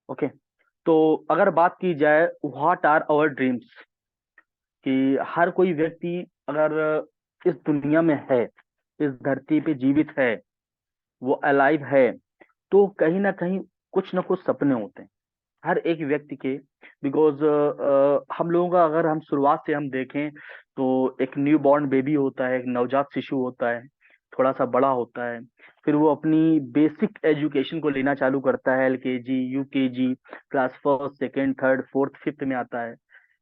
Okay. तो अगर बात की जाए व्हाट आर आवर ड्रीम्स, कि हर कोई व्यक्ति अगर इस दुनिया में है, इस धरती पे जीवित है, वो अलाइव है, तो कहीं ना कहीं कुछ ना कुछ सपने होते हैं हर एक व्यक्ति के। बिकॉज हम लोगों का अगर हम शुरुआत से हम देखें तो एक न्यू बॉर्न बेबी होता है, एक नवजात शिशु होता है, थोड़ा सा बड़ा होता है, फिर वो अपनी बेसिक एजुकेशन को लेना चालू करता है, LKG UKG, class first second third fourth fifth में आता है।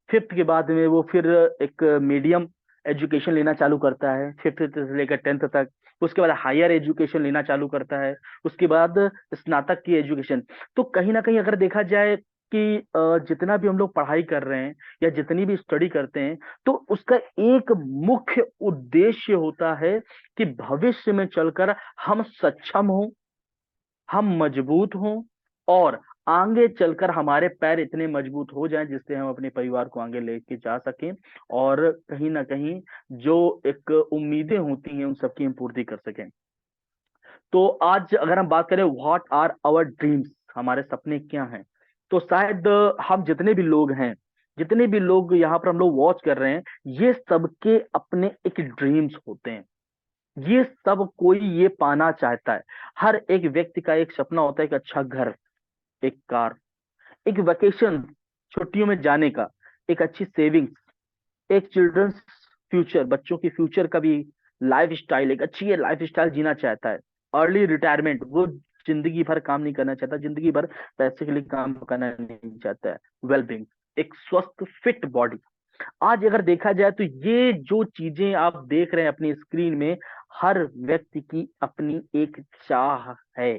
फिफ्थ के बाद में वो फिर एक मीडियम एजुकेशन लेना चालू करता है, फिफ्थ से लेकर 10th तक। उसके बाद हायर एजुकेशन लेना चालू करता है, उसके बाद स्नातक की एजुकेशन। तो कहीं ना कहीं अगर देखा जाए कि जितना भी हम लोग पढ़ाई कर रहे हैं या जितनी भी स्टडी करते हैं, तो उसका एक मुख्य उद्देश्य होता है कि भविष्य में चलकर हम सक्षम हों, हम मजबूत हों, और आगे चलकर हमारे पैर इतने मजबूत हो जाएं जिससे हम अपने परिवार को आगे लेके जा सकें, और कहीं ना कहीं जो एक उम्मीदें होती हैं उन सबकी हम पूर्ति कर सकें। तो आज अगर हम बात करें व्हाट आर आवर ड्रीम्स, हमारे सपने क्या हैं, तो शायद हम जितने भी लोग हैं, जितने भी लोग यहाँ पर हम लोग वॉच कर रहे हैं, ये सबके अपने एक ड्रीम्स होते हैं। ये सब कोई ये पाना चाहता है। हर एक व्यक्ति का एक सपना होता है, एक अच्छा घर, एक कार, एक वेकेशन, छुट्टियों में जाने का, एक अच्छी सेविंग्स, एक चिल्ड्रंस फ्यूचर, बच्चों की फ्यूचर का भी लाइफ स्टाइल, एक अच्छी लाइफ स्टाइल जीना चाहता है। अर्ली रिटायरमेंट, वो जिंदगी भर काम नहीं करना चाहता, जिंदगी भर पैसे के लिए काम करना नहीं चाहता है। वेलबींग, एक स्वस्थ फिट बॉडी। आज अगर देखा जाए तो ये जो चीजें आप देख रहे हैं अपनी स्क्रीन में, हर व्यक्ति की अपनी एक चाह है,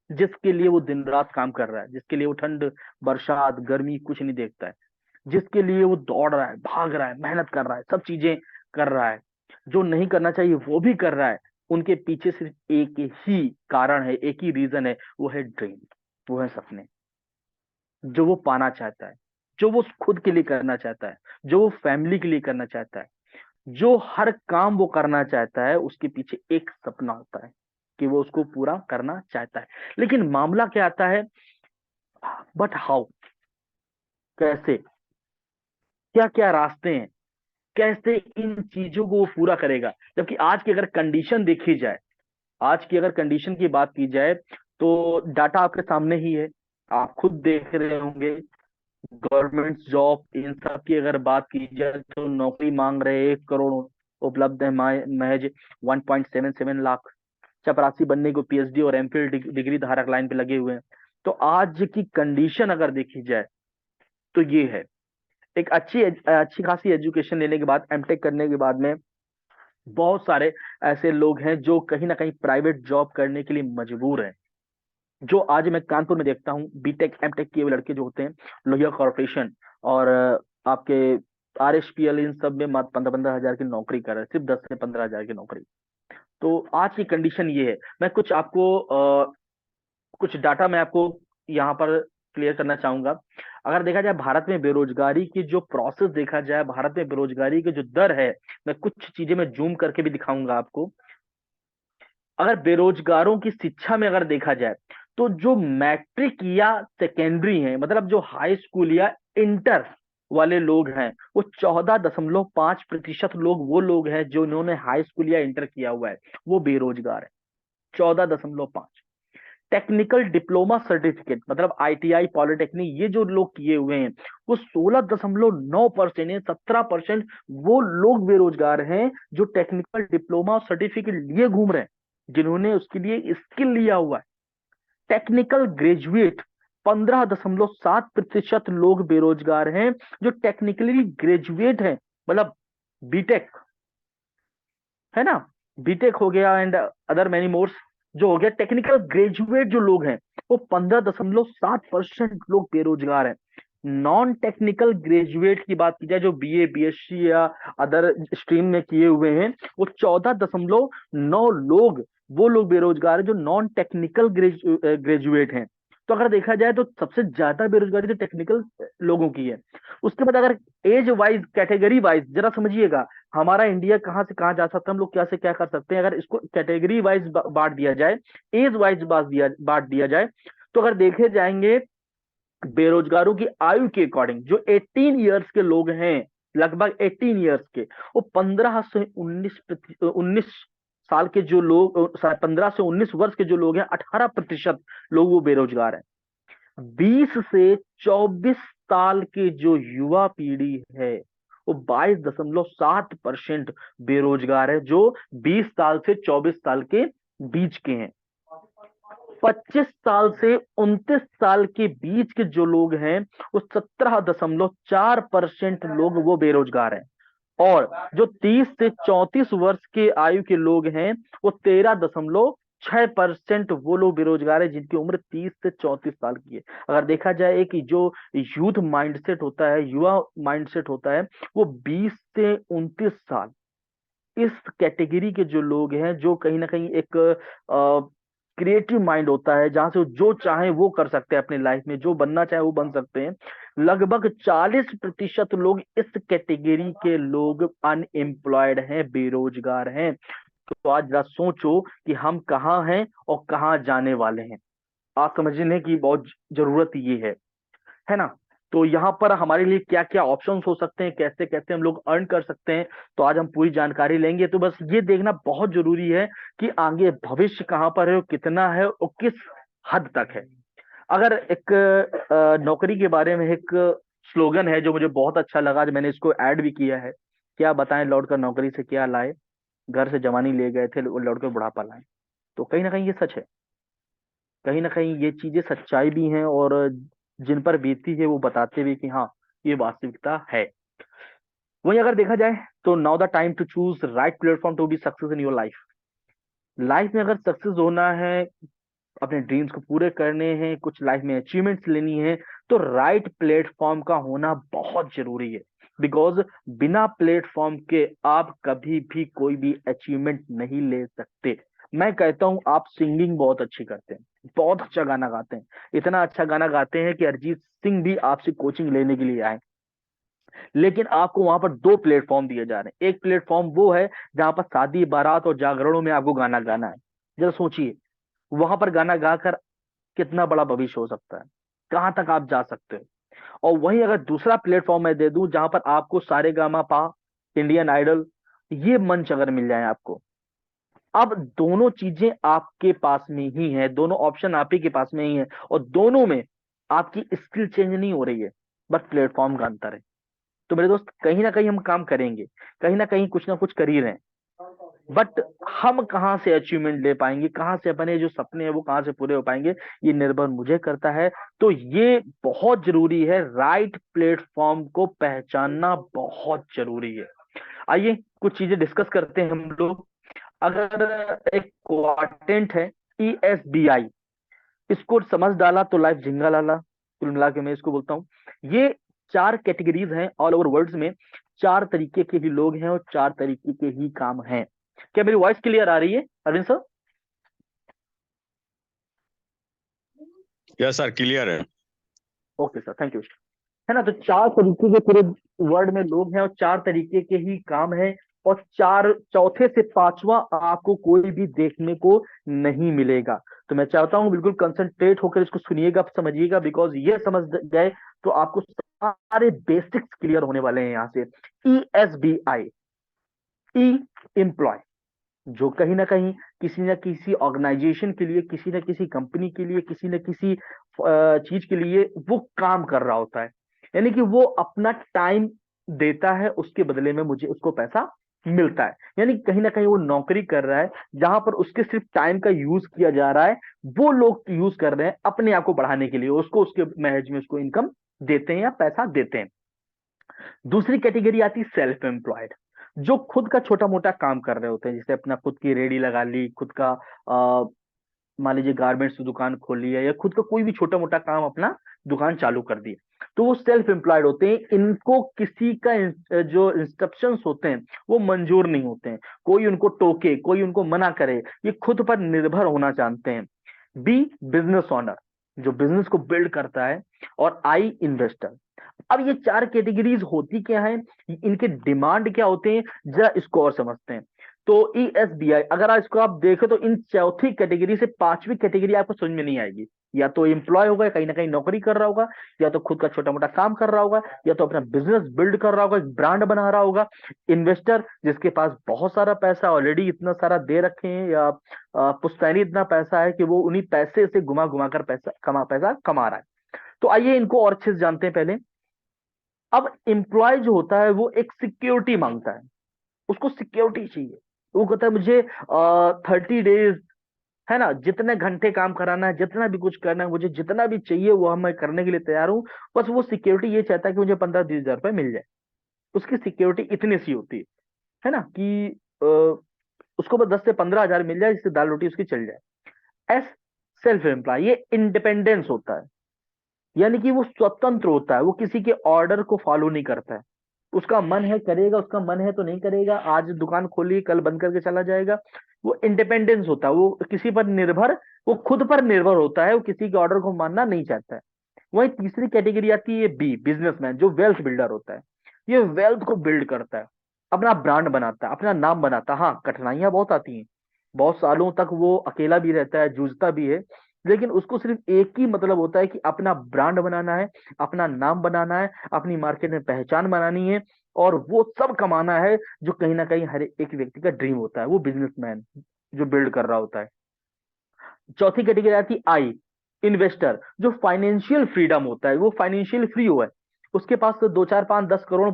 जिसके लिए वो दिन रात काम कर रहा है, जिसके लिए वो ठंड बरसात गर्मी कुछ नहीं देखता है, जिसके लिए वो दौड़ रहा है, भाग रहा है, मेहनत कर रहा है, सब चीजें कर रहा है, जो नहीं करना चाहिए वो भी कर रहा है। उनके पीछे सिर्फ एक ही कारण है, एक ही रीजन है, वो है ड्रीम, वो है सपने, जो वो पाना चाहता है, जो वो खुद के लिए करना चाहता है, जो वो फैमिली के लिए करना चाहता है। जो हर काम वो करना चाहता है उसके पीछे एक सपना होता है कि वो उसको पूरा करना चाहता है। लेकिन मामला क्या आता है, बट हाउ, कैसे, क्या क्या रास्ते हैं, कैसे इन चीजों को वो पूरा करेगा। जबकि आज की अगर कंडीशन देखी जाए, आज की अगर कंडीशन की बात की जाए, तो डाटा आपके सामने ही है, आप खुद देख रहे होंगे। गवर्नमेंट जॉब इन सब की अगर बात की जाए तो नौकरी मांग रहे 1 करोड़ उपलब्ध है, महज 1.77 लाख। चपरासी बनने को PhD और MPhil डिग्री धारक लाइन पे लगे हुए हैं। तो आज की कंडीशन अगर देखी जाए तो ये है, एक अच्छी अच्छी खासी एजुकेशन लेने के बाद, M.Tech करने के बाद में बहुत सारे ऐसे लोग हैं जो कहीं ना कहीं प्राइवेट जॉब करने के लिए मजबूर हैं। जो आज मैं कानपुर में देखता हूँ, B.Tech M.Tech किए हुए लड़के जो होते हैं, लोहिया कॉर्पोरेशन और आपके RSPL, इन सब में मात्र 15-15 हजार की नौकरी कर रहे हैं, सिर्फ 10 से 15 हजार की नौकरी। तो आज की कंडीशन ये है। मैं कुछ आपको कुछ डाटा मैं आपको यहाँ पर क्लियर करना चाहूंगा। अगर देखा जाए भारत में बेरोजगारी की जो प्रोसेस देखा जाए, भारत में बेरोजगारी की जो दर है, मैं कुछ चीजें मैं जूम करके भी दिखाऊंगा आपको। अगर बेरोजगारों की शिक्षा में अगर देखा जाए, तो जो मैट्रिक या सेकेंडरी है, मतलब जो हाई स्कूल या इंटर वाले लोग हैं, वो 14.5% लोग वो लोग हैं जो इन्होंने हाई स्कूल या इंटर किया हुआ है, वो बेरोजगार है। 14.5। टेक्निकल डिप्लोमा सर्टिफिकेट, मतलब ITI पॉलिटेक्निक, ये जो लोग किए हुए हैं, वो 16.9% है, 17% वो लोग बेरोजगार हैं जो टेक्निकल डिप्लोमा सर्टिफिकेट लिए घूम रहे हैं, जिन्होंने उसके लिए स्किल लिया हुआ है। टेक्निकल ग्रेजुएट, 15.7% लोग बेरोजगार हैं जो टेक्निकली ग्रेजुएट हैं, मतलब B.Tech, है ना, B.Tech हो गया एंड अदर मेनी मोर्स, जो हो गया टेक्निकल ग्रेजुएट जो लोग हैं, वो 15.7% लोग बेरोजगार हैं। नॉन टेक्निकल ग्रेजुएट की बात की जाए, जो BA BSc या अदर स्ट्रीम में किए हुए हैं, वो 14.9 लोग, वो लोग बेरोजगार हैं जो नॉन टेक्निकल ग्रेजुएट हैं। तो अगर देखा जाए तो सबसे ज्यादा बेरोजगारी तो टेक्निकल लोगों की है। उसके बाद अगर एज वाइज, कैटेगरी वाइज जरा समझिएगा, हमारा इंडिया कहाँ से कहाँ जा सकता है, हम लोग क्या से क्या कर सकते हैं, अगर इसको कैटेगरी वाइज बांट दिया जाए, एज वाइज बांट दिया जाए, तो अगर देखे जाएंगे बेरोजगारों की आयु के अकॉर्डिंग, जो 18 ईयर्स के लोग हैं, लगभग 18 ईयर्स के, वो 15 से 19 साल के जो लोग, 15 से 19 वर्ष के जो लोग हैं, 18% लोग वो बेरोजगार हैं। 20 से 24 साल के जो युवा पीढ़ी है, वो 22.7% बेरोजगार है, जो 20 साल से 24 साल के बीच के हैं। 25 साल से 29 साल के बीच के जो लोग हैं, वो 17.4% लोग वो बेरोजगार हैं। और जो 30 से 34 वर्ष के आयु के लोग हैं, वो 13.6% वो लोग बेरोजगार है, जिनकी उम्र 30 से 34 साल की है। अगर देखा जाए कि जो यूथ माइंडसेट होता है, युवा माइंडसेट होता है, वो 20 से 29 साल, इस कैटेगरी के जो लोग हैं, जो कहीं ना कहीं एक क्रिएटिव माइंड होता है, जहां से वो जो चाहे वो कर सकते हैं अपनी लाइफ में, जो बनना चाहे वो बन सकते हैं। लगभग 40% लोग इस कैटेगरी के लोग अनएम्प्लॉयड हैं, बेरोजगार हैं। तो आज जरा सोचो कि हम कहाँ हैं और कहाँ जाने वाले हैं। आप समझने की बहुत जरूरत ये है ना। तो यहाँ पर हमारे लिए क्या क्या ऑप्शंस हो सकते हैं, कैसे कैसे हम लोग अर्न कर सकते हैं, तो आज हम पूरी जानकारी लेंगे। तो बस ये देखना बहुत जरूरी है कि आगे भविष्य कहाँ पर है, और कितना है, और किस हद तक है। अगर एक नौकरी के बारे में एक स्लोगन है जो मुझे बहुत अच्छा लगा, जो मैंने इसको ऐड भी किया है, क्या बताएं लौट कर नौकरी से क्या लाए, घर से जवानी ले गए थे, लौट कर बुढ़ापा लाए। तो कहीं ना कहीं ये सच है, कहीं ना कहीं ये चीजें सच्चाई भी हैं, और जिन पर बीती है वो बताते हुए कि हाँ, ये वास्तविकता है। वहीं अगर देखा जाए, तो now the time to choose right platform to be success in your life. Life में अगर सक्सेस होना है, अपने ड्रीम्स को पूरे करने हैं, कुछ लाइफ में अचीवमेंट्स लेनी है, तो राइट प्लेटफॉर्म का होना बहुत जरूरी है। बिकॉज बिना प्लेटफॉर्म के आप कभी भी कोई भी अचीवमेंट नहीं ले सकते। मैं कहता हूं, आप सिंगिंग बहुत अच्छी करते हैं, बहुत अच्छा गाना गाते हैं, इतना अच्छा गाना गाते हैं कि अरिजीत सिंह भी आपसे कोचिंग लेने के लिए आए। लेकिन आपको वहां पर दो प्लेटफॉर्म दिए जा रहे हैं। एक प्लेटफॉर्म वो है जहां पर शादी बारात और जागरणों में आपको गाना गाना है। जरा सोचिए, वहां पर गाना गाकर कितना बड़ा भविष्य हो सकता है, कहां तक आप जा सकते हो। और वहीं अगर दूसरा प्लेटफॉर्म मैं दे दूं, जहां पर आपको सारे गामा पा, इंडियन आइडल, ये मंच अगर मिल जाए आपको, अब दोनों चीजें आपके पास में ही है, दोनों ऑप्शन आप ही के पास में ही है, और दोनों में आपकी स्किल चेंज नहीं हो रही है, बस प्लेटफॉर्म का अंतर है। तो मेरे दोस्त, कहीं ना कहीं हम काम करेंगे, कहीं ना कुछ कर ही रहे हैं, बट हम कहाँ से अचीवमेंट ले पाएंगे, कहाँ से अपने जो सपने हैं वो कहाँ से पूरे हो पाएंगे, ये निर्भर मुझे करता है। तो ये बहुत जरूरी है, राइट प्लेटफॉर्म को पहचानना बहुत जरूरी है। आइए कुछ चीजें डिस्कस करते हैं हम लोग। अगर एक क्वाड्रेंट है, ESBI, इसको समझ डाला तो लाइफ झिंगा लाला, कुल मिला के मैं इसको बोलता हूँ। ये 4 कैटेगरीज हैं ऑल ओवर वर्ल्ड में, 4 तरीके के ही लोग हैं और 4 तरीके के ही काम हैं। क्या मेरी वॉइस क्लियर आ रही है Arvind sir? Yes sir, clear है। Okay sir, thank you. है ना, तो 4 तरीके के पूरे वर्ल्ड में लोग हैं, और 4 तरीके के ही काम है। और चार, चौथे से पांचवा आपको कोई भी देखने को नहीं मिलेगा। तो मैं चाहता हूं बिल्कुल कंसंट्रेट होकर इसको सुनिएगा, समझिएगा, बिकॉज ये समझ गए तो आपको सारे बेसिक्स क्लियर होने वाले हैं यहाँ से। ESBI, ई एम्प्लॉय, जो कहीं ना किसी ऑर्गेनाइजेशन के लिए, किसी न किसी कंपनी के लिए, किसी न किसी चीज के लिए वो काम कर रहा होता है। यानी कि वो अपना टाइम देता है, उसके बदले में मुझे उसको पैसा मिलता है। यानी कहीं ना कहीं वो नौकरी कर रहा है, जहां पर उसके सिर्फ टाइम का यूज किया जा रहा है। वो लोग यूज कर रहे हैं अपने आप को बढ़ाने के लिए, उसको उसके महज में उसको इनकम देते हैं या पैसा देते हैं। दूसरी कैटेगरी आती है सेल्फ एम्प्लॉयड, जो खुद का छोटा मोटा काम कर रहे होते हैं, जैसे अपना खुद की रेडी लगा ली, खुद का मान लीजिए गारमेंट्स की दुकान खोल लिया, या खुद का कोई भी छोटा मोटा काम अपना दुकान चालू कर दिया, तो वो सेल्फ एम्प्लॉयड होते हैं। इनको किसी का जो इंस्ट्रक्शंस होते हैं वो मंजूर नहीं होते हैं, कोई उनको टोके, कोई उनको मना करे, ये खुद पर निर्भर होना जानते हैं। बी, बिजनेस ओनर, जो बिजनेस को बिल्ड करता है। और आई, इन्वेस्टर। अब ये 4 कैटेगरीज होती क्या है, इनके डिमांड क्या होते हैं, जरा इसको और समझते हैं। तो ESBI, अगर आप इसको आप देखें तो इन चौथी कैटेगरी से पांचवी कैटेगरी आपको समझ में नहीं आएगी। या तो एम्प्लॉय होगा, कहीं ना कहीं नौकरी कर रहा होगा, या तो खुद का छोटा मोटा काम कर रहा होगा, या तो अपना बिजनेस बिल्ड कर रहा होगा, एक ब्रांड बना रहा होगा। इन्वेस्टर जिसके पास बहुत सारा पैसा ऑलरेडी इतना सारा दे रखे हैं, या पुश्तैनी इतना पैसा है कि वो उन्हीं पैसे से घुमा घुमा कर पैसा कमा रहा है। तो आइए इनको और अच्छे से जानते हैं पहले। अब एम्प्लॉय जो होता है वो एक सिक्योरिटी मांगता है, उसको सिक्योरिटी चाहिए। वो कहता है मुझे 30 डेज, है ना, जितने घंटे काम कराना है, जितना भी कुछ करना है, मुझे जितना भी चाहिए वो मैं करने के लिए तैयार हूं। बस वो सिक्योरिटी ये चाहता है कि मुझे 15-20 हजार रुपए मिल जाए। उसकी सिक्योरिटी इतनी सी होती है ना, कि उसको बस 10 से 15 हजार मिल जाए, जिससे दाल रोटी उसकी चल जाए। एस सेल्फ एम्प्लॉय, ये इंडिपेंडेंस होता है, यानी कि वो स्वतंत्र होता है, वो किसी के ऑर्डर को फॉलो नहीं करता है। उसका मन है करेगा, उसका मन है तो नहीं करेगा, आज दुकान खोली कल बंद करके चला जाएगा। वो इंडिपेंडेंस होता है, वो किसी पर निर्भर, वो खुद पर निर्भर होता है, वो किसी के ऑर्डर को मानना नहीं चाहता है। वही तीसरी कैटेगरी आती है बी, बिजनेसमैन, जो वेल्थ बिल्डर होता है। ये वेल्थ को बिल्ड करता है, अपना ब्रांड बनाता है, अपना नाम बनाता है। हाँ, कठिनाइयां बहुत आती हैं, बहुत सालों तक वो अकेला भी रहता है, जूझता भी है, लेकिन उसको सिर्फ एक ही मतलब होता है कि अपना ब्रांड बनाना है, अपना नाम बनाना है, अपनी मार्केट में पहचान बनानी है, और वो सब कमाना है जो कहीं ना कहीं हर एक व्यक्ति का ड्रीम होता है, वो बिजनेसमैन जो बिल्ड कर रहा होता है। चौथी कैटेगरी आती है आई, इन्वेस्टर, जो फाइनेंशियल फ्रीडम होता है, वो फाइनेंशियल फ्री हुआ है, उसके पास तो 2 4 5 10 करोड़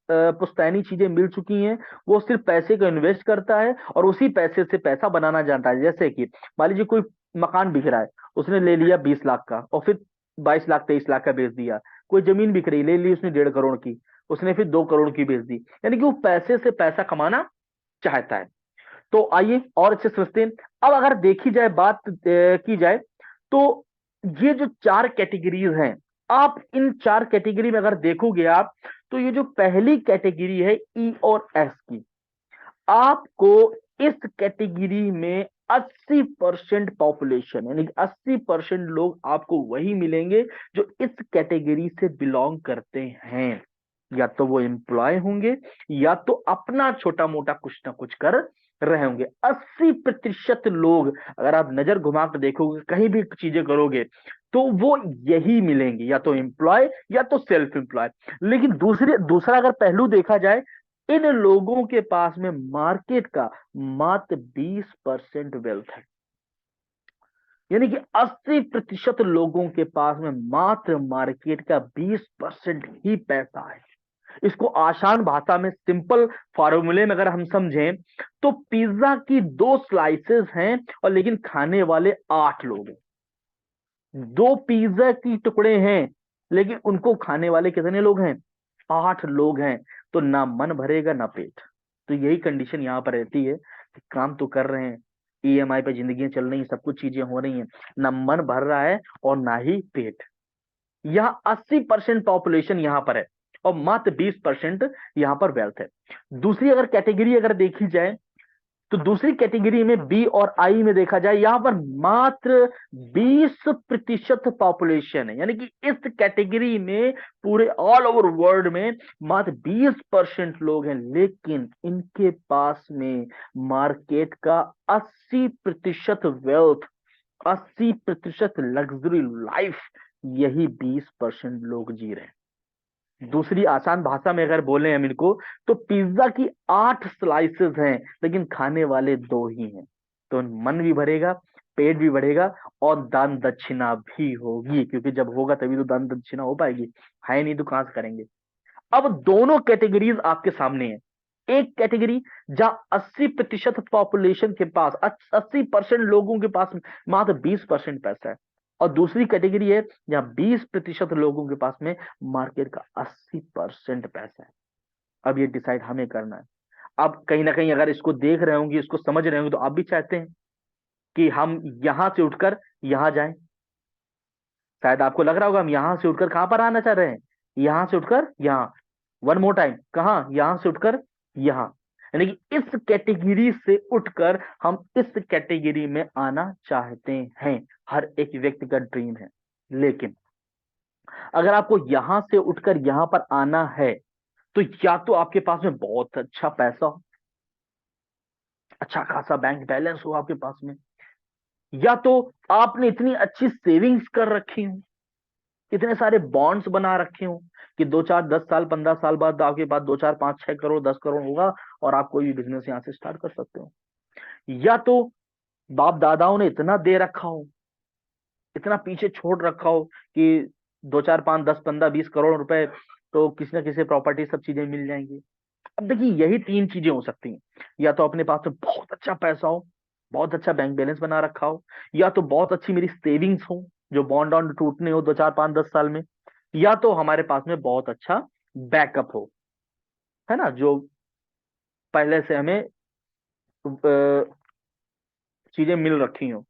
पुश्तैनी चीजें मिल चुकी हैं। वो सिर्फ पैसे को इन्वेस्ट करता है और उसी पैसे से पैसा बनाना जानता है। जैसे कि मान लीजिए कोई मकान बिक रहा है, उसने ले लिया 20 लाख का और फिर 22 लाख 23 लाख का बेच दिया। कोई जमीन बिक रही, ले ली उसने 1.5 करोड़ की, उसने फिर 2 करोड़ की बेच दी। यानी कि वो पैसे से पैसा कमाना चाहता है। तो आइए और अच्छे से समझते हैं। अब अगर देखी जाए, बात की जाए, तो ये जो चार कैटेगरीज हैं, आप इन चार कैटेगरी में अगर देखोगे आप, तो ये जो पहली कैटेगरी है ई और एस की, आपको इस कैटेगरी में 80% पॉपुलेशन, यानी कि 80% लोग आपको वही मिलेंगे जो इस कैटेगरी से बिलोंग करते हैं। या तो वो एम्प्लॉय होंगे, या तो अपना छोटा मोटा कुछ ना कुछ कर रहे होंगे। 80% लोग, अगर आप नजर घुमा कर देखोगे, कहीं भी चीजें करोगे, तो वो यही मिलेंगे, या तो एम्प्लॉय या तो सेल्फ एम्प्लॉय। लेकिन दूसरा अगर पहलू देखा जाए, इन लोगों के पास में मार्केट का मात्र 20% वेल्थ है। यानी कि 80% लोगों के पास में मात्र मार्केट का 20% ही पैसा है। इसको आसान भाषा में, सिंपल फॉर्मूले में अगर हम समझें, तो पिज्जा की 2 स्लाइसेस हैं, और लेकिन खाने वाले 8 लोग हैं। 2 पिज्जा की टुकड़े हैं, लेकिन उनको खाने वाले कितने लोग हैं? 8 लोग हैं। तो ना मन भरेगा ना पेट। तो यही कंडीशन यहाँ पर रहती है कि काम तो कर रहे हैं, EMI पे जिंदगी चल रही है, सब कुछ चीजें हो रही हैं, ना मन भर रहा है और ना ही पेट। यहाँ 80% पॉपुलेशन यहाँ पर है, और मात्र 20% यहाँ पर वेल्थ है। दूसरी अगर कैटेगरी अगर देखी जाए, तो दूसरी कैटेगरी में बी और आई में देखा जाए, यहां पर मात्र 20% पॉपुलेशन है। यानी कि इस कैटेगरी में पूरे ऑल ओवर वर्ल्ड में मात्र 20% लोग हैं, लेकिन इनके पास में मार्केट का 80% वेल्थ, 80% लग्जरी लाइफ, यही 20% लोग जी रहे हैं। दूसरी आसान भाषा में अगर बोले हम इनको, तो पिज्जा की 8 स्लाइसेस हैं, लेकिन खाने वाले 2 ही हैं। तो मन भी भरेगा, पेट भी बढ़ेगा, और दान दक्षिणा भी होगी, क्योंकि जब होगा तभी तो दान दक्षिणा हो पाएगी। है नहीं तो कहां से करेंगे? अब दोनों कैटेगरीज आपके सामने है। एक कैटेगरी जहां 80% पॉपुलेशन के पास, 80% लोगों के पास मात्र 20% पैसा है, और दूसरी कैटेगरी है जहां 20% लोगों के पास में मार्केट का 80% पैसा है। अब ये डिसाइड हमें करना है। अब कहीं ना कहीं अगर इसको देख रहे होंगे, इसको समझ रहे होंगे, तो आप भी चाहते हैं कि हम यहां से उठकर यहां जाएं। शायद आपको लग रहा होगा हम यहां से उठकर कहां पर आना चाह रहे हैं, यहां से उठकर यहां। वन मोर टाइम, कहा? यहां से उठकर यहां। यानी कि इस कैटेगरी से उठकर हम इस कैटेगरी में आना चाहते हैं, हर एक व्यक्ति का ड्रीम है। लेकिन अगर आपको यहां से उठकर यहां पर आना है, तो या तो आपके पास में बहुत अच्छा पैसा हो, अच्छा खासा बैंक बैलेंस हो आपके पास में, या तो आपने इतनी अच्छी सेविंग्स कर रखी हो, इतने सारे बॉन्ड्स बना रखे हो कि 2 4 10 साल 15 साल बाद आपके पास 2 4 5 6 करोड़ 10 करोड़ होगा और आप कोई भी बिजनेस यहां से स्टार्ट कर सकते हो। या तो बाप दादाओं ने इतना दे रखा हो, इतना पीछे छोड़ रखा हो कि 2 4 5 10 15 20 करोड़ रुपए तो किसी ना किसी प्रॉपर्टी सब चीजें मिल जाएंगी। अब देखिए यही तीन चीजें हो सकती हैं, या तो अपने पास में बहुत अच्छा पैसा हो, बहुत अच्छा बैंक बैलेंस बना रखा हो, या तो बहुत अच्छी मेरी सेविंग्स हो जो बॉन्ड ऑन टूटने हो 2 4 5 10 साल में, या तो हमारे पास में बहुत अच्छा बैकअप हो, है ना, जो पहले से हमें चीजें मिल रखी हो।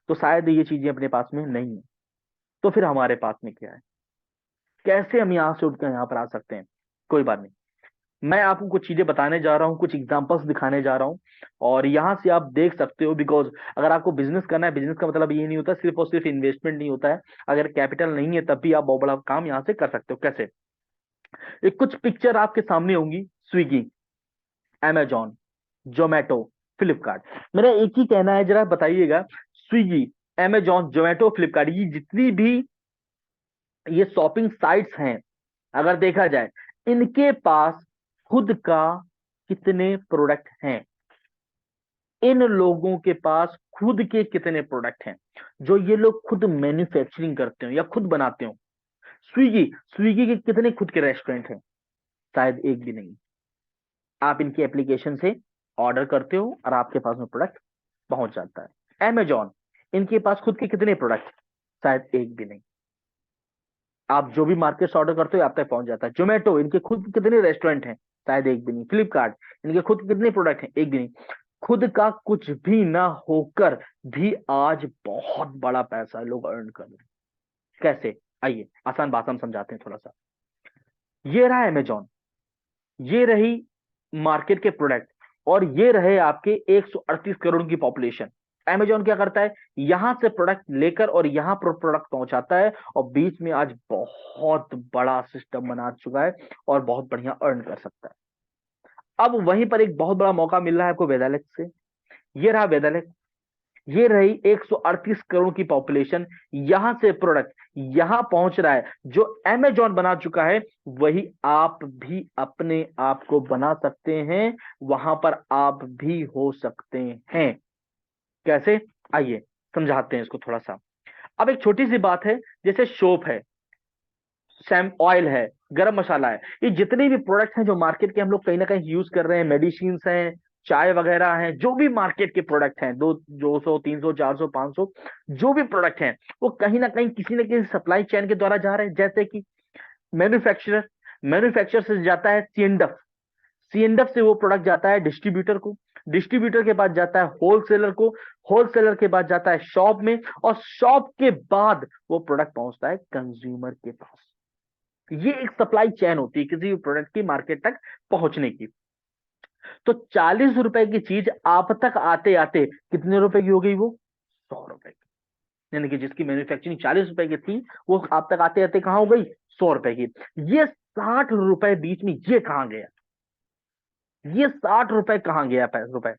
तो शायद ये चीजें अपने पास में नहीं है। तो फिर हमारे पास में क्या है, कैसे हम यहाँ से उठकर यहाँ पर आ सकते हैं? कोई बात नहीं, मैं आपको कुछ चीजें बताने जा रहा हूँ, कुछ एग्जांपल्स दिखाने जा रहा हूँ, और यहाँ से आप देख सकते हो। बिकॉज अगर आपको बिजनेस करना है, बिजनेस का मतलब ये नहीं होता सिर्फ और सिर्फ इन्वेस्टमेंट नहीं होता है। अगर कैपिटल नहीं है तब भी आप बहुत बड़ा काम यहाँ से कर सकते हो। कैसे? एक कुछ पिक्चर आपके सामने होंगी। Swiggy, amazon, Zomato, Flipkart. मेरा एक ही कहना है, जरा बताइएगा, स्विगी, amazon, जोमेटो, फ्लिपकार्ट, ये जितनी भी ये शॉपिंग साइट्स हैं, अगर देखा जाए, इनके पास खुद का कितने प्रोडक्ट हैं? इन लोगों के पास खुद के कितने प्रोडक्ट हैं जो ये लोग खुद मैन्युफैक्चरिंग करते हो या खुद बनाते हो? स्विगी, स्विगी के कितने खुद के रेस्टोरेंट हैं? शायद एक भी नहीं। आप इनकी एप्लीकेशन से ऑर्डर करते हो और आपके पास में प्रोडक्ट पहुंच जाता है। Amazon, इनके पास खुद के कितने प्रोडक्ट? शायद एक भी नहीं। आप जो भी मार्केट से ऑर्डर करते हो आप तक पहुंच जाता है। जोमेटो, इनके खुद कितने रेस्टोरेंट हैं? शायद एक भी नहीं। फ्लिपकार्ट, इनके खुद कितने प्रोडक्ट हैं? एक भी नहीं। खुद का कुछ भी ना होकर भी आज बहुत बड़ा पैसा लोग अर्न कर रहे हैं। कैसे? आइए आसान भाषा में समझाते हैं थोड़ा सा। ये रहा अमेजॉन, ये रही मार्केट के प्रोडक्ट, और ये रहे आपके 138 करोड़ की पॉपुलेशन। अमेजॉन क्या करता है, यहां से प्रोडक्ट लेकर और यहां पर प्रोडक्ट पहुंचाता है, और बीच में आज बहुत बड़ा सिस्टम बना चुका है और बहुत बढ़िया अर्न कर सकता है। अब वहीं पर एक बहुत बड़ा मौका मिल रहा है आपको वेदालेक्स से। ये रहा वेदालेक्स, ये रही 138 करोड़ की पॉपुलेशन, यहां से प्रोडक्ट यहां पहुंच रहा है। जो अमेजॉन बना चुका है वही आप भी अपने आप को बना सकते हैं, वहां पर आप भी हो सकते हैं। कैसे? आइए समझाते हैं इसको थोड़ा सा। अब एक छोटी सी बात है, जैसे सोप है, सैम ऑयल है, गरम मसाला है, ये जितने भी प्रोडक्ट हैं जो मार्केट के हम लोग कहीं ना कहीं यूज कर रहे हैं, मेडिसिन हैं, चाय वगैरह हैं, जो भी मार्केट के प्रोडक्ट हैं, 200 300 400 500, जो भी प्रोडक्ट हैं, वो कहीं ना कहीं किसी न किसी सप्लाई चेन के द्वारा जा रहे हैं। जैसे कि मैन्युफैक्चरर, मैन्युफैक्चरर से जाता है सीएनडफ, सीएनडफ से वो प्रोडक्ट जाता है डिस्ट्रीब्यूटर को, डिस्ट्रीब्यूटर के बाद जाता है होलसेलर को, होलसेलर के बाद जाता है शॉप में, और शॉप के बाद वो प्रोडक्ट पहुंचता है कंज्यूमर के पास। ये एक सप्लाई चेन होती है किसी भी प्रोडक्ट की मार्केट तक पहुंचने की। तो 40 रुपए की चीज आप तक आते आते कितने रुपए की हो गई वो? 100 रुपए की। यानी कि जिसकी मैन्युफैक्चरिंग 40 रुपए की थी, वो आप तक आते आते कहां हो गई? 100 रुपए की। ये 60 रुपए बीच में ये कहां गया? ये 60 रुपए कहां गया? रुपए,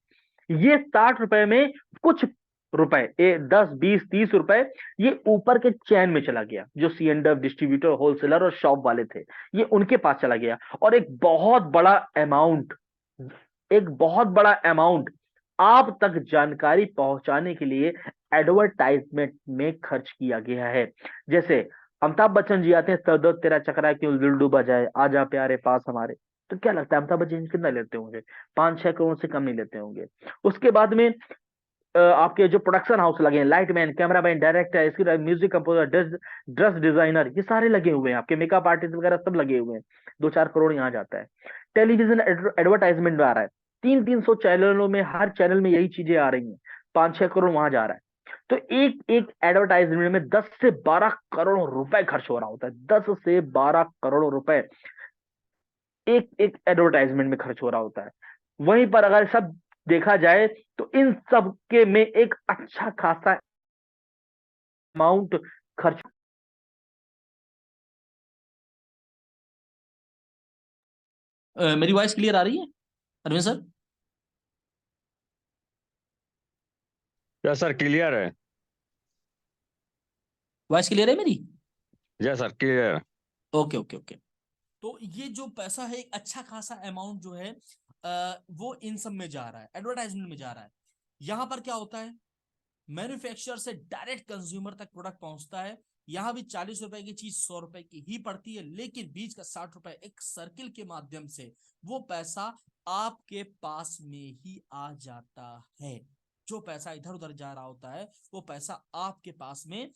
ये 60 रुपए में कुछ रुपए, 10 20 30 रुपए, ये ऊपर के चैन में चला गया, जो सी एंड एफ, डिस्ट्रीब्यूटर, होलसेलर और शॉप वाले थे, ये उनके पास चला गया। और एक बहुत बड़ा अमाउंट आप तक जानकारी पहुंचाने के लिए एडवर्टाइजमेंट में खर्च किया गया है। जैसे अमिताभ बच्चन जी आते हैं, सर दर्द तेरा चकरा क्यों दिल डूबा जाए, आजा प्यारे पास हमारे। तो क्या लगता है अमिताभ बच्चन कितना लेते होंगे? 5 6 करोड़ से कम नहीं लेते होंगे। उसके बाद में आपके जो प्रोडक्शन हाउस लगे हैं, लाइटमैन, कैमरामैन, डायरेक्टर, इसके music composer, dress dress designer, ये सारे लगे हुए हैं, आपके मेकअप आर्टिस्ट वगैरह सब लगे हुए हैं। 2 4 करोड़ यहाँ जाता है। टेलीविजन एडवर्टाइजमेंट में आ रहा है, 300 चैनलों में, हर चैनल में यही चीजें आ रही हैं, 5 6 करोड़ वहां जा रहा है। तो एक एक एडवर्टाइजमेंट में 10 से 12 करोड़ रुपए खर्च हो रहा होता है। 10 से 12 करोड़ रुपए एक एक एडवर्टाइजमेंट में खर्च हो रहा होता है। वहीं पर अगर सब देखा जाए तो इन सब के में एक अच्छा खासा अमाउंट खर्च। मेरी वॉइस क्लियर आ रही है Arvind sir? Yes sir, clear है। वॉइस क्लियर है मेरी? Yes sir, clear. Okay okay okay. तो ये जो पैसा है, एक अच्छा खासा अमाउंट जो है वो इन सब में जा रहा है, एडवर्टाइजमेंट में जा रहा है। यहां पर क्या होता है, मैन्युफैक्चरर से डायरेक्ट कंज्यूमर तक प्रोडक्ट पहुंचता है। यहां भी 40 रुपए की चीज 100 रुपए की ही पड़ती है, लेकिन बीच का 60 रुपए एक सर्किल के माध्यम से वो पैसा आपके पास में ही आ जाता है। जो पैसा इधर उधर जा रहा होता है वो पैसा आपके पास में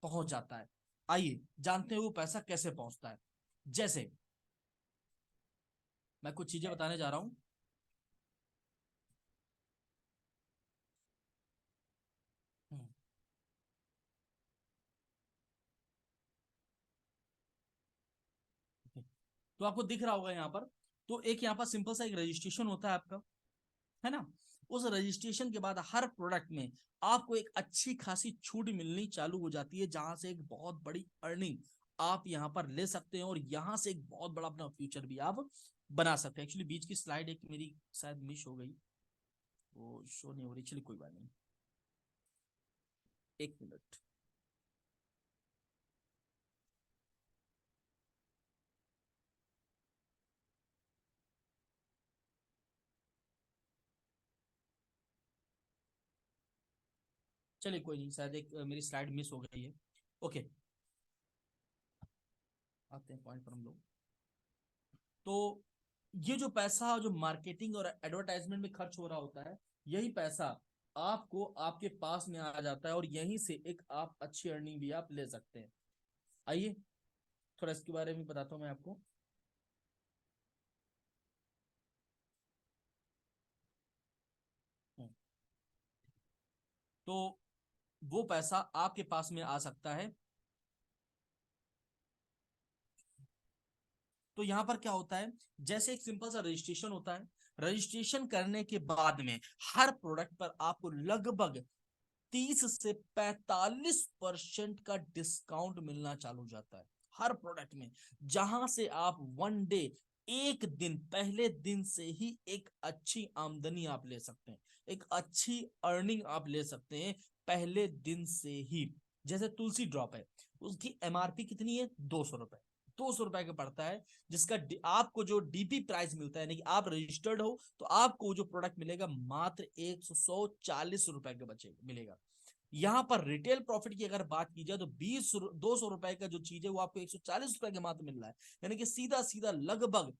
पहुंच जाता है। आइए जानते हैं वो पैसा कैसे पहुंचता है। जैसे मैं कुछ चीजें बताने जा रहा हूं। हम्म, तो आपको दिख रहा होगा यहाँ पर, तो एक यहाँ पर सिंपल सा एक रजिस्ट्रेशन होता है आपका, है ना। उस रजिस्ट्रेशन के बाद हर प्रोडक्ट में आपको एक अच्छी खासी छूट मिलनी चालू हो जाती है, जहां से एक बहुत बड़ी अर्निंग आप यहां पर ले सकते हैं और यहां से एक बहुत बड़ा अपना फ्यूचर भी आप बना सकते हैं। एक्चुअली बीच की स्लाइड एक मेरी शायद मिस हो गई, वो शो नहीं हो रही, चलिए कोई बात नहीं, एक मिनट। चलिए कोई नहीं, शायद एक मेरी स्लाइड मिस हो गई है। ओके, आते हैं पॉइंट पर हम लोग। तो ये जो पैसा जो मार्केटिंग और एडवर्टाइजमेंट में खर्च हो रहा होता है, यही पैसा आपको आपके पास में आ जाता है और यहीं से एक आप अच्छी अर्निंग भी आप ले सकते हैं। आइए थोड़ा इसके बारे में बताता हूं मैं आपको। तो वो पैसा आपके पास में आ सकता है। तो यहां पर क्या होता है, जैसे एक सिंपल सा रजिस्ट्रेशन होता है। रजिस्ट्रेशन करने के बाद में हर प्रोडक्ट पर आपको लगभग 30 से 45% का डिस्काउंट मिलना चालू हो जाता है हर प्रोडक्ट में, जहां से आप वन डे, एक दिन पहले दिन से ही एक अच्छी आमदनी आप ले सकते हैं, एक अच्छी अर्निंग आप ले सकते हैं पहले दिन से ही। जैसे तुलसी ड्रॉप है, उसकी एमआरपी कितनी है, 200 रुपए, 200 रुपए का पड़ता है। जिसका आपको जो डीपी प्राइस मिलता है, यानी कि आप रजिस्टर्ड हो तो आपको जो प्रोडक्ट मिलेगा मात्र 140 रुपए के बचे मिलेगा। यहां पर रिटेल प्रॉफिट की अगर बात की जाए तो 200 रुपए का जो चीज है वो आपको 140 रुपए के मात्र मिल रहा है, यानी कि सीधा सीधा लगभग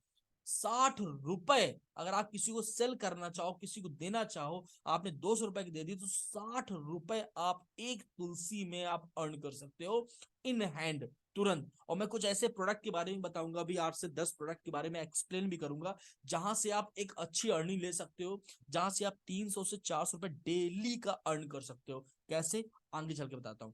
60 रुपए। अगर आप किसी को सेल करना चाहो, किसी को देना चाहो, आपने 200 रुपए की दे दी तो 60 रुपए आप एक तुलसी में आप अर्न कर सकते हो इन हैंड, तुरंत। और मैं कुछ ऐसे प्रोडक्ट के बारे में बताऊंगा, अभी 8 से 10 प्रोडक्ट के बारे में एक्सप्लेन भी करूंगा, जहां से आप एक अच्छी अर्निंग ले सकते हो, जहां से आप 300 से 400 रुपए डेली का अर्न कर सकते हो। कैसे, आगे चल के बताता हूँ।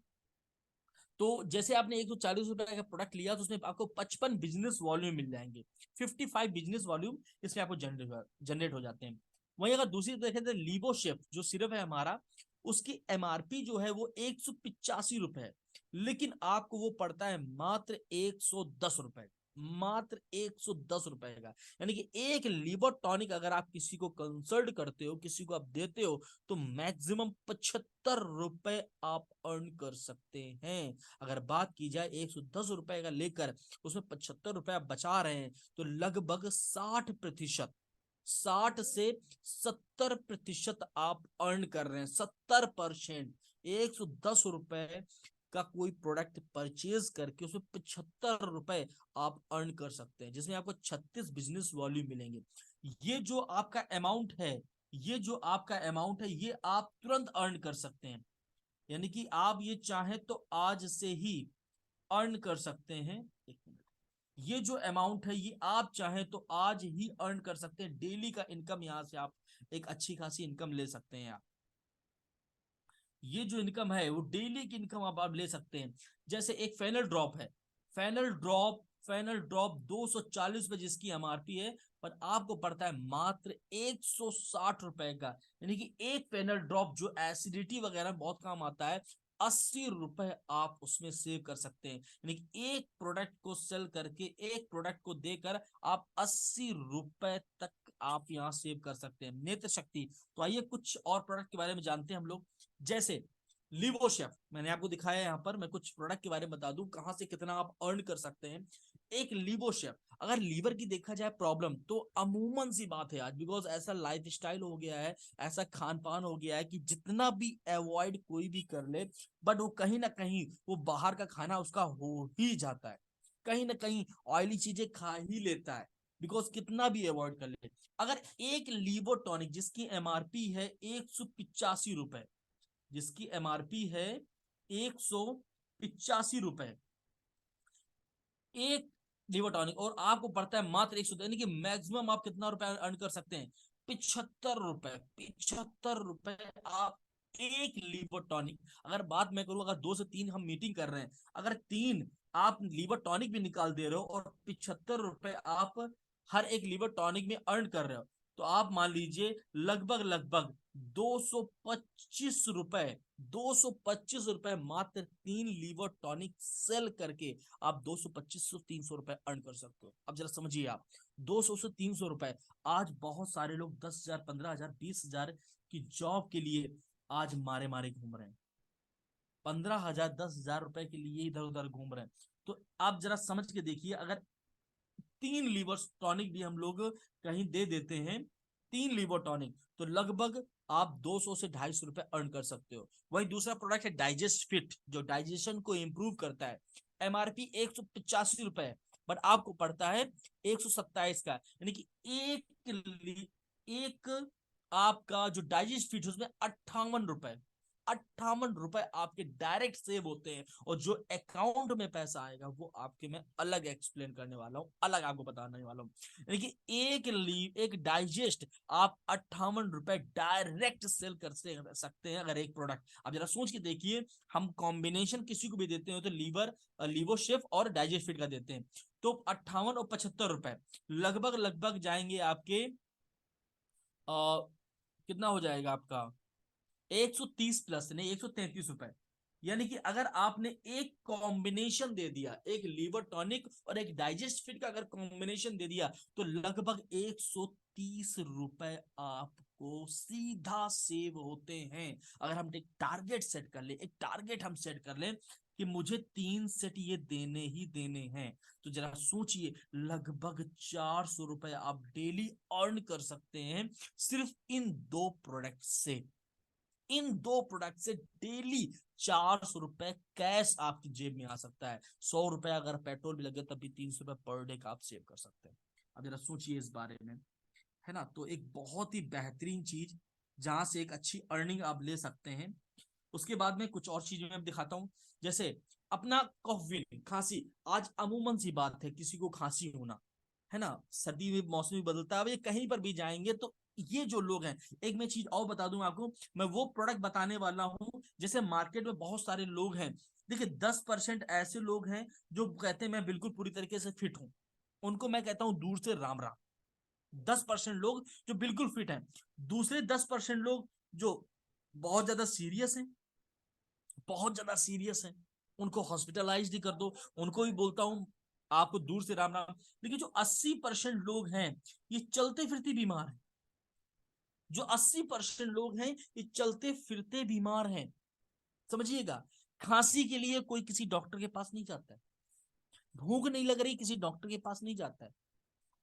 तो जैसे आपने 140 रुपए का प्रोडक्ट लिया तो उसमें आपको 55 बिजनेस वॉल्यूम मिल जाएंगे, 55 बिजनेस वॉल्यूम इसमें आपको जनरेट हो जाते हैं। वहीं अगर दूसरी देखें तो लीबो शेफ जो सिर्फ है हमारा, उसकी एमआरपी जो है वो 185 रुपए है, लेकिन आपको वो पड़ता है मात्र 110 रुपए, मात्र 110 रुपए का। यानी कि एक लीवर टॉनिक अगर आप किसी को कंसल्ट करते हो, किसी को आप देते हो, तो मैक्सिमम 75 रुपए आप अर्न कर सकते हैं। अगर बात की जाए 110 रुपए का लेकर उसमें 75 रुपए आप बचा रहे हैं, तो लगभग 60%, 60 से 70% आप अर्न कर रहे हैं, 70%। 110 रुपए का कोई प्रोडक्ट परचेज करके उसमें 75 रुपए आप अर्न कर सकते हैं, जिसमें आपको 36 बिजनेस वॉल्यूम मिलेंगे। ये जो आपका अमाउंट है, ये जो आपका अमाउंट है, ये आप तुरंत अर्न कर सकते हैं। यानी कि आप ये चाहें तो आज से ही अर्न कर सकते हैं। एक मिनट, ये जो अमाउंट है ये आप चाहें तो आज ही अर्न कर सकते हैं, डेली का इनकम यहां से आप एक अच्छी खासी इनकम ले सकते हैं आप। ये जो इनकम है वो डेली की इनकम आप ले सकते हैं। जैसे एक फेनल ड्रॉप है, फेनल ड्रॉप 240 रुपए जिसकी एमआरपी है, पर आपको पड़ता है मात्र 160 रुपए का। यानी कि एक फेनल ड्रॉप जो एसिडिटी वगैरह बहुत काम आता है, 80 रुपए आप उसमें सेव कर सकते हैं। यानी कि एक प्रोडक्ट को सेल करके, एक प्रोडक्ट को देकर आप 80 रुपए तक आप यहाँ सेव कर सकते हैं। नेत्र शक्ति। तो आइए कुछ और प्रोडक्ट के बारे में जानते हैं हम लोग। जैसे लिवोशेफ मैंने आपको दिखाया, यहाँ पर मैं कुछ प्रोडक्ट के बारे में बता दूं कहां से कितना आप अर्न कर सकते हैं। एक लिवोशेफ, अगर लीवर की देखा जाए प्रॉब्लम, तो अमूमन सी बात है आज, बिकॉज ऐसा लाइफ स्टाइल हो गया है, ऐसा खान पान हो गया है कि जितना भी अवॉइड कोई भी कर ले, बट वो कहीं ना कहीं वो बाहर का खाना उसका हो ही जाता है, कहीं ना कहीं ऑयली चीजें खा ही लेता है, बिकॉज कितना भी अवॉइड कर ले। अगर एक लिवोटॉनिक जिसकी एमआरपी है 185 रुपए, जिसकी एमआरपी है 185 रुपए, एक लिवोटॉनिक, और आपको पड़ता है मात्र 100, यानी कि मैक्सिमम आप कितना रुपए अर्न कर सकते हैं? 75 रुपए। 75 रुपए आप एक लिवोटॉनिक। अगर बात मैं करूं, अगर 2 से 3 हम मीटिंग कर रहे हैं, अगर 3 आप लिवोटॉनिक भी निकाल दे रहे हो और 75 रुपए आप हर एक लिवोटॉनिक में अर्न कर रहे हो, तो आप मान लीजिए लगभग लगभग 225 रुपए, 225 रुपए मात्र 3 लिवर टॉनिक सेल करके आप 225 से 300 रुपए अर्न कर सकते हो। अब जरा समझिए आप, 200 से 300 रुपए। आज बहुत सारे लोग 10,000, 15,000, 20,000 की जॉब के लिए आज मारे मारे घूम रहे हैं, 15,000, 10,000 रुपए के लिए इधर उधर घूम रहे हैं। तो आप जरा समझ के देखिए, अगर 3 लीवर टॉनिक भी हम लोग कहीं दे देते हैं, 3 लीवर टॉनिक, तो लगभग आप 200 से 250 रुपए अर्न कर सकते हो। वही दूसरा प्रोडक्ट है डाइजेस्ट फिट, जो डाइजेशन को इंप्रूव करता है। एमआरपी 185 रुपए है, बट आपको पड़ता है 127 का, यानी कि एक आपका जो डाइजेस्ट फिट उसमें 58 रुपए, 58 रुपए आपके डायरेक्ट सेव होते हैं। और जो अकाउंट में पैसा आएगा वो आपके मैं अलग एक्सप्लेन करने वाला हूं, अलग आपको बताने वाला हूं। यानी कि एक डाइजेस्ट आप 58 रुपए डायरेक्ट सेल कर सकते हैं, अगर एक प्रोडक्ट। अब जरा सोच के देखिए, हम कॉम्बिनेशन किसी को भी देते हो तो लिवो शेफ और डाइजेस्ट फिट का देते हैं, तो 58 और 75 रुपए लगभग लगभग जाएंगे आपके, कितना हो जाएगा आपका? 130 प्लस नहीं, 133 रुपए। यानी कि अगर आपने एक कॉम्बिनेशन दे दिया, एक लीवर टॉनिक और एक डाइजेस्ट फिट का अगर कॉम्बिनेशन दे दिया, तो लगभग 130 रुपए आपको सीधा सेव होते हैं। अगर हम एक टारगेट सेट कर ले, एक टारगेट हम सेट कर ले कि मुझे 3 सेट ये देने ही देने हैं, तो जरा सोचिए, लगभग 400 रुपए आप डेली अर्न कर सकते हैं सिर्फ इन 2 प्रोडक्ट से। इन 2 प्रोडक्ट से डेली 400 रुपए कैश आपकी जेब में आ सकता है। 100 रुपए अगर पेट्रोल भी लगे तब भी 300 रुपए पर डे का आप सेव कर सकते हैं। अब जरा सोचिए इस बारे में, है ना? तो एक बहुत ही बेहतरीन चीज जहां से एक अच्छी अर्निंग आप ले सकते हैं। उसके बाद में कुछ और चीजें मैं दिखाता हूं, जैसे अपना कॉफी, खांसी। आज अमूमन सी बात है किसी को खांसी होना, है ना? सर्दी में मौसम भी बदलता है, अब ये कहीं पर भी जाएंगे तो ये जो लोग हैं, एक मैं चीज और बता दूं आपको, मैं वो प्रोडक्ट बताने वाला हूं, जैसे मार्केट में बहुत सारे लोग हैं। देखिए 10% ऐसे लोग हैं जो कहते हैं मैं बिल्कुल पूरी तरीके से फिट हूं, उनको मैं कहता हूं दूर से राम राम। 10% लोग जो बिल्कुल फिट हैं। दूसरे 10% लोग जो बहुत ज्यादा सीरियस हैं, बहुत ज्यादा सीरियस हैं, उनको हॉस्पिटलाइज ही कर दो, उनको भी बोलता हूं आपको दूर से राम राम। लेकिन जो 80% लोग हैं, ये चलते फिरते बीमार हैं। जो 80% लोग हैं, ये चलते फिरते बीमार हैं। समझिएगा, खांसी के लिए कोई किसी डॉक्टर के पास नहीं जाता है, भूख नहीं लग रही किसी डॉक्टर के पास नहीं जाता है,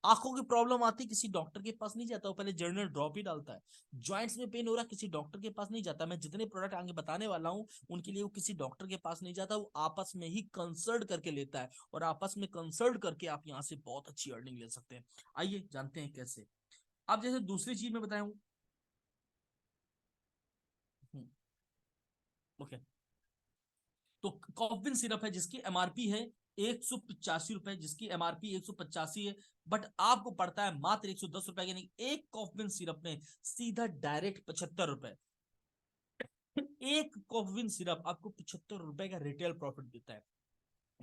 आंखों की प्रॉब्लम आती किसी डॉक्टर के पास नहीं जाता, वो पहले जर्नल ड्रॉप ही डालता है। जॉइंट्स में पेन हो रहा किसी डॉक्टर के पास नहीं जाता। मैं जितने प्रोडक्ट आगे बताने वाला हूं उनके लिए वो किसी डॉक्टर के पास नहीं जाता, वो आपस में ही कंसल्ट करके लेता है, और आपस में कंसल्ट करके आप यहाँ से बहुत अच्छी अर्निंग ले सकते हैं। आइए जानते हैं कैसे। अब जैसे दूसरी चीज मैं बताया हूं, ओके, तो कॉफिन सिरप है जिसकी एमआरपी है 185 रुपए, जिसकी एमआरपी 185 है, बट आपको पड़ता है मात्र 110 रुपए। यानी एक कॉफिन सिरप में सीधा डायरेक्ट 75 रुपए। एक कॉफिन सिरप आपको 75 रुपए का रिटेल प्रॉफिट देता है।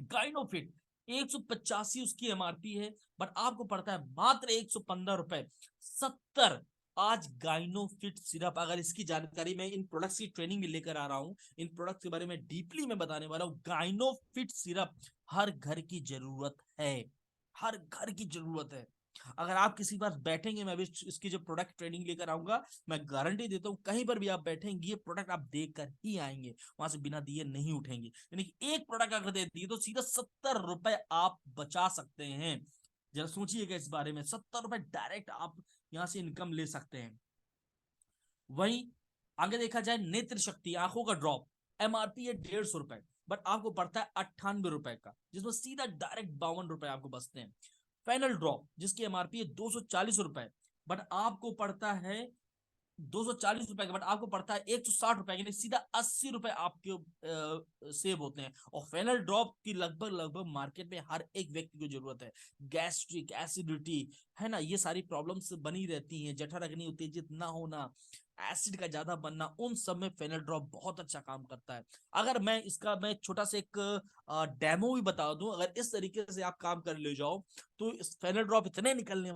गाइनोफिट 185 उसकी एमआरपी है, बट आपको पड़ता है मात्र 115 रुपए 70। आज गाइनोफिट सिरप, अगर इसकी जानकारी मैं इन प्रोडक्ट्स की ट्रेनिंग में लेकर आ रहा हूं, इन प्रोडक्ट्स के बारे में डीपली मैं बताने वाला हूं। गाइनोफिट सिरप हर घर की जरूरत है, हर घर की जरूरत है। अगर आप किसी पास बैठेंगे, मैं भी इसकी जो प्रोडक्ट ट्रेनिंग लेकर आऊंगा, मैं गारंटी देता हूँ कहीं पर भी आप बैठेंगे ये प्रोडक्ट आप देख कर ही आएंगे, वहां से बिना दिए नहीं उठेंगे। यानी कि एक प्रोडक्ट अगर दे दिए तो सीधा 70 रुपए आप बचा सकते हैं। जरा सोचिएगा इस बारे में, 70 रुपए डायरेक्ट आप यहाँ से इनकम ले सकते हैं। वहीं आगे देखा जाए नेत्र शक्ति आंखों का ड्रॉप, एमआरपी है 150 रुपए, बट आपको पड़ता है 98 रुपए का, जिसमें सीधा डायरेक्ट 52 रुपए आपको बचते हैं। फाइनल ड्रॉप जिसकी एमआरपी है 240 रुपए, बट आपको पड़ता है 240 रुपए का, बट आपको पड़ता है 160 रुपए, यानी सीधा 80 रुपए आपके सेव होते हैं। और फेनल ड्रॉप की लगभग लगभग मार्केट में हर एक व्यक्ति को जरूरत है। गैस्ट्रिक एसिडिटी है ना, ये सारी प्रॉब्लम्स बनी रहती हैं, जठराग्नि उत्तेजित ना होना, एसिड का ज्यादा बनना, उन सब में फेनल ड्रॉप बहुत अच्छा काम करता है। अगर मैं छोटा सा एक डेमो भी बता दूं, अगर इस तरीके से आप काम कर ले जाओ तो इस फेनल ड्रॉप इतने निकलने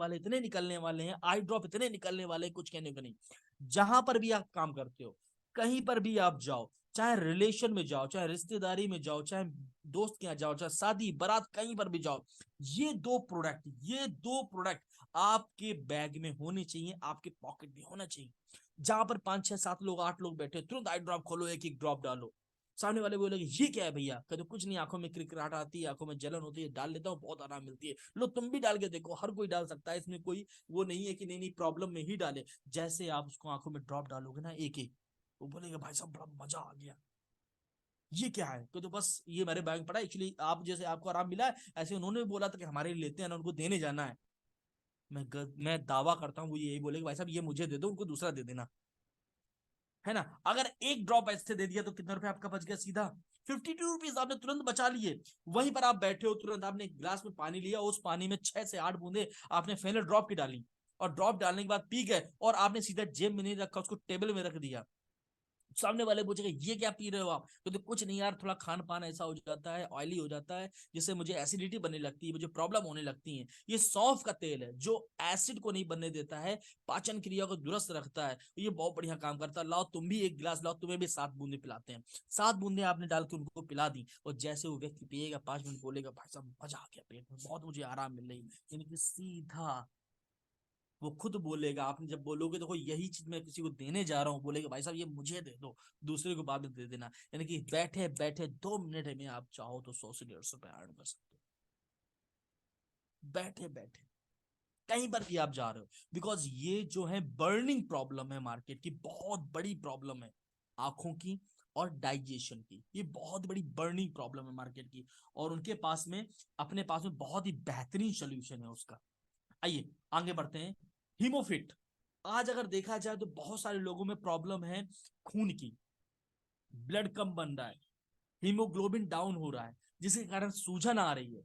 वाले हैं, आई ड्रॉप इतने निकलने वाले हैं, कुछ कहने को नहीं। जहां पर भी आप काम करते हो, कहीं पर भी आप जाओ, चाहे रिलेशन में जाओ, चाहे रिश्तेदारी में जाओ, चाहे दोस्त के यहाँ जाओ, चाहे शादी बारात कहीं पर भी जाओ, ये दो प्रोडक्ट आपके बैग में होने चाहिए, आपके पॉकेट में होना चाहिए। जहां पर 5 6 7 लोग 8 लोग बैठे, तुरंत आई ड्रॉप खोलो, एक एक ड्रॉप डालो। सामने वाले बोलेंगे ये क्या है भैया, कहते कुछ नहीं, आंखों में क्रिकराहट आती है, आंखों में जलन होती है, डाल लेता हूँ बहुत आराम मिलती है। लो तुम भी डाल के देखो, हर कोई डाल सकता है, इसमें कोई वो नहीं है कि नहीं नहीं प्रॉब्लम में ही डाले। जैसे आप उसको आंखों में ड्रॉप डालोगे ना एक एक, वो बोलेगा भाई साहब बड़ा मजा आ गया। ये क्या है, तो बस ये मेरे बैग में पड़ा एक्चुअली, आप जैसे आपको आराम मिला है, ऐसे उन्होंने भी बोला था कि हमारे लिए लेते हैं ना, उनको देने जाना है। मैं दावा करता हूँ वो यही बोलेगा भाई साहब ये मुझे दे दो, उनको दूसरा दे देना, है ना। अगर एक ड्रॉप ऐसे दे दिया तो कितने रुपए आपका बच गया, सीधा 52 रुपीज आपने तुरंत बचा लिए। वहीं पर आप बैठे हो, तुरंत आपने एक गिलास में पानी लिया, उस पानी में 6 से 8 बूंदे आपने फेनल ड्रॉप की डाली, और ड्रॉप डालने के बाद पी गए, और आपने सीधा जेब में नहीं रखा, उसको टेबल में रख दिया। सामने वाले पूछेगा ये क्या पी रहे हो आप, तो कुछ नहीं यार, थोड़ा खान पान ऐसा हो जाता है, ऑयली हो जाता है, जिससे मुझे एसिडिटी बनने लगती है, मुझे प्रॉब्लम होने लगती है। ये सौंफ का तेल है जो एसिड को नहीं बनने देता है, पाचन क्रिया को दुरुस्त रखता है, ये बहुत बढ़िया काम करता है। लाओ तुम भी एक गिलास लाओ, तुम्हें भी 7 बूंदे पिलाते हैं। 7 बूंदे आपने डाल के उनको पिला दी, और जैसे वो व्यक्ति पिएगा 5 मिनट बोलेगा भाई साहब मजा आ गया, पेट में बहुत मुझे आराम मिल रही है, यानी कि सीधा वो खुद बोलेगा। आपने जब बोलोगे देखो यही चीज मैं किसी को देने जा रहा हूँ, बोलेगा भाई साहब ये मुझे दे दो, दूसरे को बाद में दे देना। यानी कि बैठे बैठे 2 मिनट में आप चाहो तो 100 से 150 रुपए अर्न कर सकते हो, बैठे बैठे कहीं पर भी आप जा रहे हो। बिकॉज ये जो है बर्निंग प्रॉब्लम है मार्केट की, बहुत बड़ी प्रॉब्लम है आंखों की और डाइजेशन की, ये बहुत बड़ी बर्निंग प्रॉब्लम है मार्केट की, और उनके पास में अपने पास में बहुत ही बेहतरीन सोल्यूशन है उसका। आइए आगे बढ़ते हैं। हीमोफिट, आज अगर देखा जाए तो बहुत सारे लोगों में प्रॉब्लम है खून की, ब्लड कम बन रहा है, हीमोग्लोबिन डाउन हो रहा है, जिसके कारण सूजन आ रही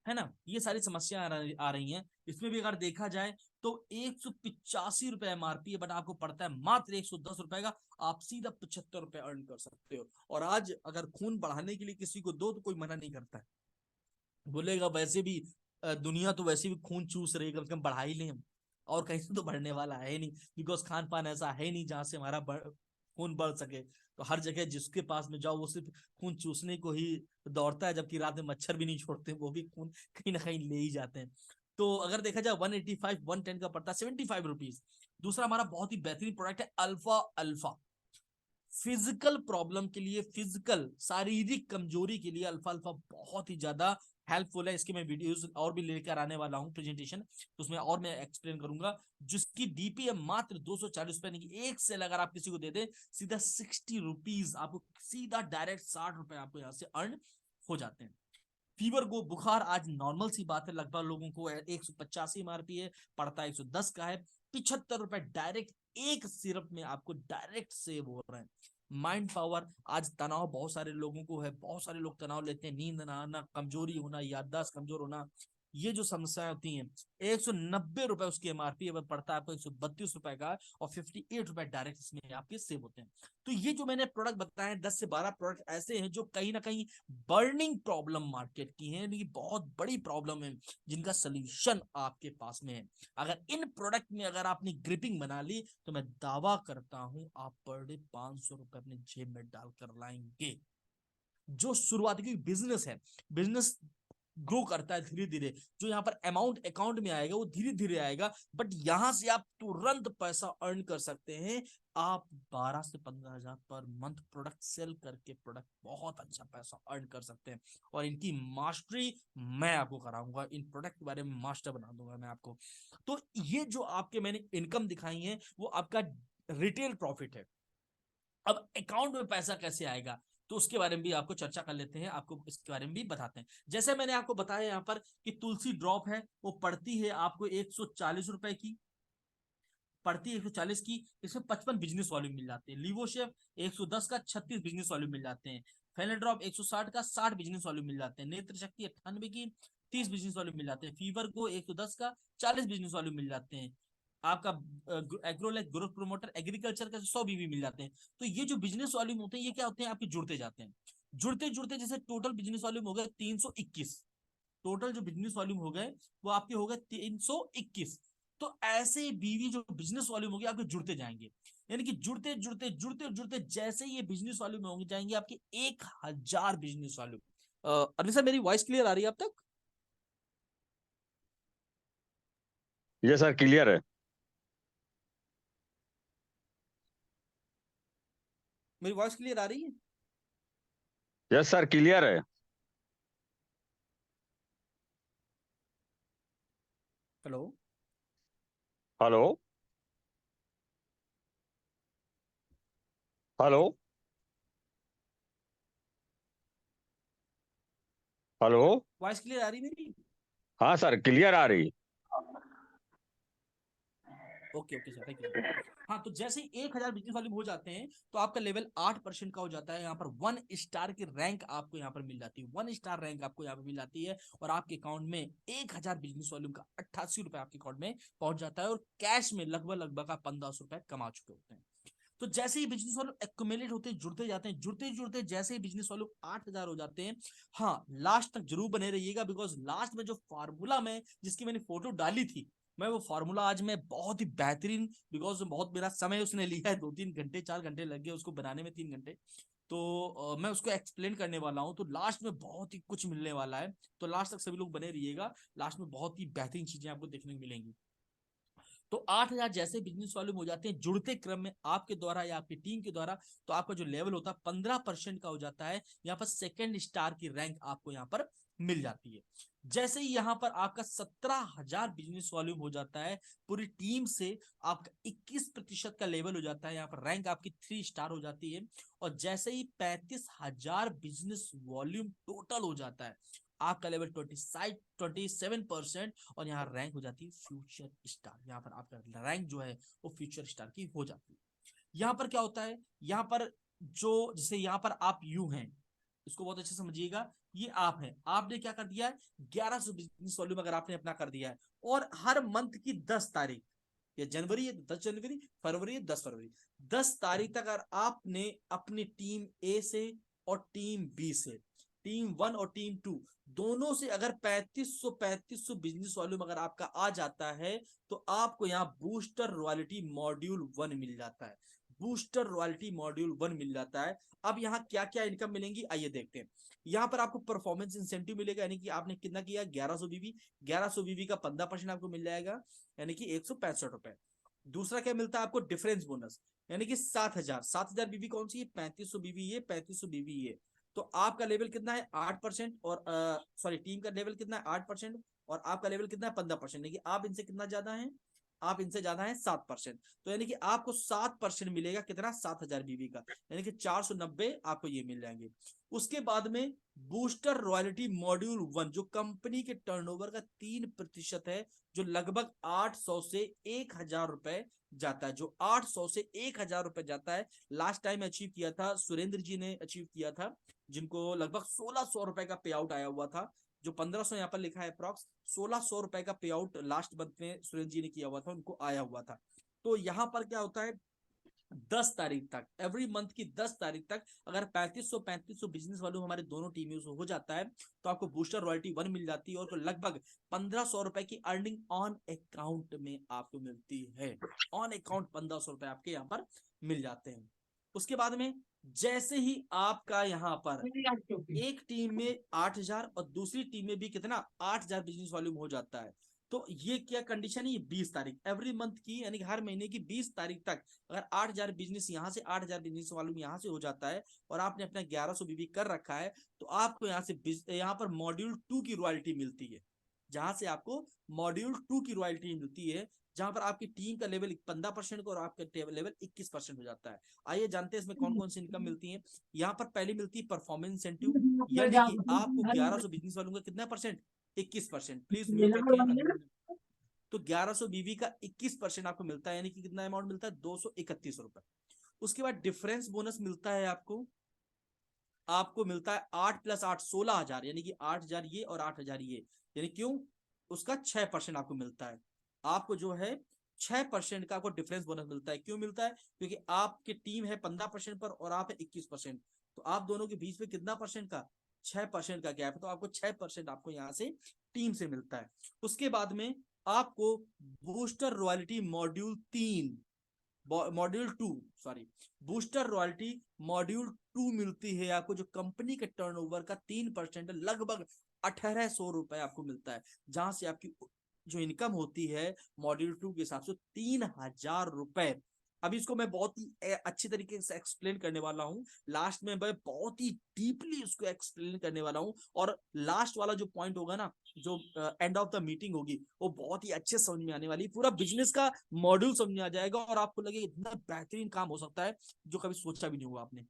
है ना, ये सारी समस्या आ रही हैं। इसमें भी अगर देखा जाए तो 185 रुपए एमआरपी है, बट आपको पड़ता है मात्र 110 रुपए का, आप सीधा 75 रुपए अर्न कर सकते हो। और आज अगर खून बढ़ाने के लिए किसी को दो तो कोई मना नहीं करता है, बोलेगा वैसे भी दुनिया तो वैसे भी खून चूस रही है, कम से कम बढ़ा ही लें हम, और कहीं से तो बढ़ने वाला है नहीं, बिकॉज खान पान ऐसा है नहीं जहां से हमारा खून बढ़ सके। तो हर जगह जिसके पास में जाओ वो सिर्फ खून चूसने को ही दौड़ता है, जबकि रात में मच्छर भी नहीं छोड़ते, वो भी खून कहीं ना कहीं ले ही जाते हैं। तो अगर देखा जाए 185 110 का पड़ता है 75 रुपीज। दूसरा हमारा बहुत ही बेहतरीन प्रोडक्ट है अल्फा अल्फा, फिजिकल प्रॉब्लम के लिए, फिजिकल शारीरिक कमजोरी के लिए अल्फा अल्फा बहुत ही ज्यादा हेल्पफुल है। इसके मैं वीडियोस और भी लेकर आने वाला हूं प्रेजेंटेशन, तो उसमें और मैं एक्सप्लेन करूंगा। जिसकी डीपीएम मात्र 240 रुपए, एक सेल अगर आप किसी को दे दे, सीधा 60 रुपीज आपको सीधा डायरेक्ट 60 रुपए आपको यहाँ से अर्न हो जाते हैं। फीवर को बुखार आज नॉर्मल सी बात है, लगभग लोगों को 185 एमआरपी है, पड़ता है 110 का है, 75 रुपए डायरेक्ट एक सिरप में आपको डायरेक्ट सेव हो रहे हैं। माइंड पावर, आज तनाव बहुत सारे लोगों को है, बहुत सारे लोग तनाव लेते हैं, नींद ना आना, कमजोरी होना, याददाश्त कमजोर होना, ये जो समस्याएं होती हैं, 190 रुपए उसकी एमआरपी है, पड़ता है आपको 132 रुपए का, और 58 रुपए डायरेक्ट इसमें आपके सेव होते हैं। तो ये जो मैंने प्रोडक्ट बताए 10 से 12 प्रोडक्ट ऐसे हैं जो कहीं ना कहीं बर्निंग प्रॉब्लम मार्केट की है, लेकिन बहुत बड़ी प्रॉब्लम है, जिनका सोल्यूशन आपके पास में है। अगर इन प्रोडक्ट में अगर आपने ग्रिपिंग बना ली तो मैं दावा करता हूं आप पर डे 500 रुपए अपने जेब में डालकर लाएंगे। जो शुरुआती बिजनेस है, बिजनेस ग्रो करता है धीरे धीरे। जो यहाँ पर अमाउंट अकाउंट में आएगा वो धीरे धीरे आएगा, बट यहाँ से आप तुरंत पैसा अर्न कर सकते हैं। आप 12 से 15 हजार पर मंथ प्रोडक्ट सेल करके प्रोडक्ट बहुत अच्छा पैसा अर्न कर सकते हैं। और इनकी मास्टरी मैं आपको कराऊंगा, इन प्रोडक्ट के बारे में मास्टर बना दूंगा मैं आपको। तो ये जो आपके मैंने इनकम दिखाई है वो आपका रिटेल प्रॉफिट है। अब अकाउंट में पैसा कैसे आएगा तो उसके बारे में भी आपको चर्चा कर लेते हैं, आपको इसके बारे में भी बताते हैं। जैसे मैंने आपको बताया यहाँ पर कि तुलसी ड्रॉप है, वो पड़ती है आपको 140 रुपए की, पड़ती है 140 की। इसमें 55 बिजनेस वॉल्यूम मिल जाते हैं। लिवोशेफ 110 का 36 बिजनेस वॉल्यूम मिल जाते हैं। फेनेड्रॉप 160 का 60 बिजनेस वॉल्यूम मिल जाते हैं। नेत्र शक्ति 98 की 30 बिजनेस वॉल्यूम मिल जाते हैं। फीवर को 110 का 40 बिजनेस वॉल्यूम मिल जाते हैं। आपका एग्रोलेक ग्रोथ प्रोमोटर एग्रीकल्चर का 100 बीवी मिल जाते हैं। तो ये जो बिजनेस वॉल्यूम होते हैं ये क्या होते हैं, आपके जुड़ते जाते हैं। जुड़ते जुड़ते जैसे टोटल बिजनेस वॉल्यूम हो गए 321, टोटल जो बिजनेस वॉल्यूम हो गए वो आपके हो गए 321। तो ऐसे बीवी जो बिजनेस वॉल्यूम होगी आपके जुड़ते जाएंगे, यानी कि जुड़ते जुड़ते जुड़ते जुड़ते जैसे ये बिजनेस वॉल्यूम होंगे जाएंगे आपके 1000 बिजनेस वॉल्यूम। अरविंद सर मेरी वॉइस क्लियर आ रही है अब तक? ये सर क्लियर है। मेरी वॉइस क्लियर आ रही है? यस सर क्लियर है। Hello? Hello. Hello. Hello. Voice clear आ रही मेरी? हाँ सर क्लियर आ रही। Okay okay sir, thank you sir. हाँ, तो जैसे ही 1000 बिजनेस वॉल्यूम हो जाते हैं तो आपका लेवल 8% का हो जाता है। यहाँ पर 1 स्टार की रैंक आपको यहाँ पर मिल जाती है, 1 स्टार रैंक आपको यहाँ पर मिल जाती है। और आपके अकाउंट में 1000 बिजनेस वॉल्यूम का 88 रुपए आपके अकाउंट में पहुंच जाता है। और कैश में लगभग लगभग आप 1500 रुपए कमा चुके होते हैं। तो जैसे ही बिजनेस वॉल्यूम एक्यूमुलेट होते जुड़ते जाते हैं, जुड़ते जुड़ते जैसे ही बिजनेस वॉल्यूम 8000 हो जाते हैं, हाँ लास्ट तक जरूर बने रहिएगा, बिकॉज लास्ट में जो फार्मूला में जिसकी मैंने फोटो डाली थी, मैं वो फार्मूला आज मैं बहुत ही बेहतरीन, बिकॉज बहुत मेरा समय उसने लिया है, 2-3 घंटे 4 घंटे लग गए उसको बनाने में, 3 घंटे। तो मैं उसको एक्सप्लेन करने वाला हूँ, तो लास्ट में बहुत ही कुछ मिलने वाला है। तो लास्ट तक सभी लोग बने रहिएगा, लास्ट में बहुत ही बेहतरीन चीजें आपको देखने को मिलेंगी। तो 8000 जैसे बिजनेस वॉल्यूम हो जाते हैं जुड़ते क्रम में आपके द्वारा या आपकी टीम के द्वारा, तो आपका जो लेवल होता है 15% का हो जाता है। यहाँ पर 2 स्टार की रैंक आपको यहाँ पर मिल जाती है। जैसे ही यहाँ पर आपका 17000 बिजनेस वॉल्यूम हो जाता है पूरी टीम से, आपका 21% का लेवल हो जाता है, यहाँ पर रैंक आपकी 3 स्टार हो जाती है। और जैसे ही 35000 बिजनेस वॉल्यूम टोटल हो जाता है आपका लेवल 27%, और यहाँ रैंक हो जाती है फ्यूचर स्टार। यहाँ पर आपका रैंक जो है वो फ्यूचर स्टार की हो जाती है। यहाँ पर क्या होता है, यहाँ पर जो जैसे यहाँ पर आप यू हैं, इसको बहुत अच्छे से समझिएगा, ये आप हैं, आपने क्या कर दिया है 1100 बिजनेस वॉल्यूम अगर आपने अपना कर दिया है, और हर मंथ की 10 तारीख, या जनवरी है 10 जनवरी, फरवरी है 10 फरवरी, 10 तारीख तक अगर आपने अपनी टीम ए से और टीम बी से, टीम 1 और टीम 2 दोनों से अगर 3500 बिजनेस वॉल्यूम अगर आपका आ जाता है, तो आपको यहाँ बूस्टर रॉयल्टी मॉड्यूल 1 मिल जाता है, बूस्टर रॉयल्टी मॉड्यूल 1 मिल जाता है। अब यहाँ क्या क्या इनकम मिलेंगी आइए देखते हैं। यहाँ पर आपको परफॉर्मेंस इंसेंटिव मिलेगा, यानी कि आपने कितना किया 1100 बीवी, 1100 बीवी का 15% आपको मिल जाएगा, यानी कि 165 रुपए। दूसरा क्या मिलता है आपको डिफरेंस बोनस, यानी कि 7000, 7000 बीवी कौन सी है, 3500 बीवी ये, 3500 बीवी ये। तो आपका लेवल कितना है 8%, और सॉरी टीम का लेवल कितना है 8%, और आपका लेवल कितना है 15%, यानी कि आप इनसे कितना ज्यादा है, आप इनसे ज्यादा है 7%। तो यानी कि आपको 7% मिलेगा, कितना 7000 बीवी का, यानी कि 490 आपको ये मिल जाएंगे। उसके बाद में बूस्टर रॉयल्टी मॉड्यूल 1 जो कंपनी के टर्नओवर का 3% है, जो लगभग 800 से 1000 रुपए जाता है, जो 800 से 1000 रुपए जाता है। लास्ट टाइम अचीव किया था सुरेंद्र जी ने अचीव किया था, जिनको लगभग 1600 रुपए का पे आउट आया हुआ था, जो 1500 यहाँ पर लिखा है अप्रॉक्स, 1600 रुपए का पे आउट लास्ट मंथ में सुरेंद्र जी ने किया हुआ था, उनको आया हुआ था। तो यहाँ पर क्या होता है 10 तारीख तक, एवरी मंथ की 10 तारीख तक अगर 3500 बिजनेस वालों हमारे दोनों टीमों से हो जाता है, तो आपको बूस्टर रॉयल्टी 1 मिल जाती है, और लगभग 1500 रुपए की अर्निंग ऑन अकाउंट में आपको मिलती है, ऑन अकाउंट 1500 रुपए आपके यहाँ पर मिल जाते हैं। उसके बाद में जैसे ही आपका यहाँ पर एक टीम में 8,000 और दूसरी टीम में भी कितना 8,000 बिजनेस वॉल्यूम हो जाता है, तो ये क्या कंडीशन है, ये 20 तारीख एवरी मंथ की, यानी कि हर महीने की 20 तारीख तक अगर 8,000 बिजनेस यहाँ से 8,000 बिजनेस वॉल्यूम यहाँ से हो जाता है और आपने अपना 1100 बीबी कर रखा है, तो आपको यहाँ से यहाँ पर मॉड्यूल 2 की रॉयल्टी मिलती है। जहां से आपको मॉड्यूल 2 की रॉयल्टी मिलती है, जहां पर आपकी टीम का लेवल 15% और आपका लेवल 21% हो जाता है। आइए जानते हैं इसमें कौन कौन सी इनकम मिलती है। यहाँ पर पहली मिलती है परफॉर्मेंस इंसेंटिव, यानी कि आपको 1100 बिजनेस वालों का कितना परसेंट, 21%। प्लीज म्यूट रखिए अगर, तो 1100 बीवी का 21% आपको मिलता है, यानी कि कितना अमाउंट मिलता है, 231 रुपए। उसके बाद डिफरेंस बोनस मिलता है आपको मिलता है 8 + 8 16,000, यानी कि 8,000 ये और 8,000 ये, यानी क्यों, उसका 6% आपको मिलता है। आपको जो है 6% का आपको डिफरेंस बोनस मिलता है। क्यों मिलता है, क्योंकि आपकी टीम है 15% पर और आप है 21%, तो आप दोनों के बीच में कितना परसेंट का, 6% का गैप है, तो आपको 6% आपको यहाँ से टीम से मिलता है। उसके बाद में आपको booster royalty module 2 sorry booster royalty module 2 मिलती है आपको, जो कंपनी के टर्नओवर का 3% लगभग 1,800 रुपए आपको मिलता है, जहां से आपकी जो इनकम होती है मॉड्यूल 2 के हिसाब से 3,000 रुपए। अभी इसको मैं बहुत ही अच्छी तरीके से एक्सप्लेन करने वाला हूं, लास्ट में मैं बहुत ही डीपली इसको एक्सप्लेन करने वाला हूं, और लास्ट वाला जो पॉइंट होगा ना, जो एंड ऑफ द मीटिंग होगी, वो बहुत ही अच्छे समझ में आने वाली, पूरा बिजनेस का मॉड्यूल समझ में आ जाएगा और आपको लगे इतना बेहतरीन काम हो सकता है जो कभी सोचा भी नहीं होगा आपने।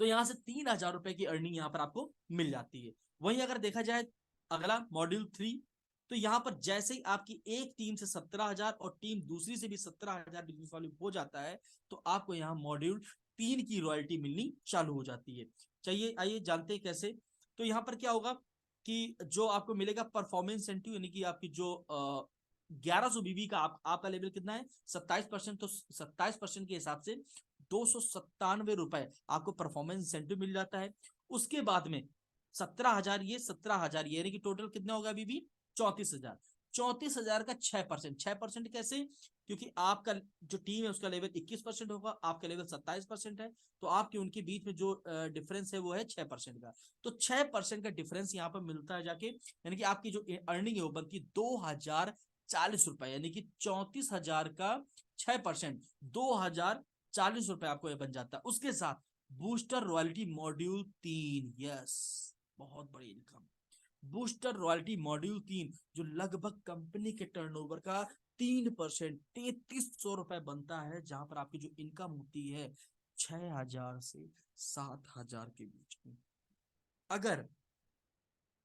तो यहां से 3,000 रुपए की अर्निंग यहां पर आपको मिल जाती है। वहीं अगर देखा जाए अगला मॉड्यूल 3, तो यहां पर जैसे ही आपकी एक टीम से 17,000 और टीम दूसरी से भी 17,000 बिजनेस वॉल्यूम हो जाता है, तो आपको यहाँ मॉड्यूल 3 की रॉयल्टी मिलनी चालू हो जाती है। चाहिए आइए जानते हैं कैसे। तो यहाँ पर क्या होगा कि जो आपको मिलेगा परफॉर्मेंस इंसेंटिव, यानी कि आपकी जो 1100 बीबी का आपका लेवल कितना है 27%, तो 27% के हिसाब से 297 रुपए आपको परफॉर्मेंस इंसेंटिव मिल जाता है। उसके बाद में 17,000 ये 17,000 ये, यानी कि टोटल कितना होगा अभी भी 34,000। 34,000 का 6%, 6% कैसे, क्योंकि आपका जो टीम है उसका लेवल 21% होगा, आपका लेवल 27% है, तो आपके उनके बीच में जो डिफरेंस है वो है 6% का। तो 6% का डिफरेंस यहाँ पर मिलता है जाके, यानी कि आपकी जो अर्निंग है वो बनती है 2,040 रुपए, यानी कि 34,000 का 6% 2,040 रुपए आपको ये बन जाता है। उसके साथ बूस्टर रॉयल्टी मॉड्यूल 3, यस, बहुत बड़ी इनकम। बूस्टर रॉयल्टी मॉड्यूल 3 जो लगभग कंपनी के टर्नओवर का 3%, 3,300 रुपए बनता है, जहां पर आपकी जो इनकम होती है 6,000 से 7,000 के बीच में। अगर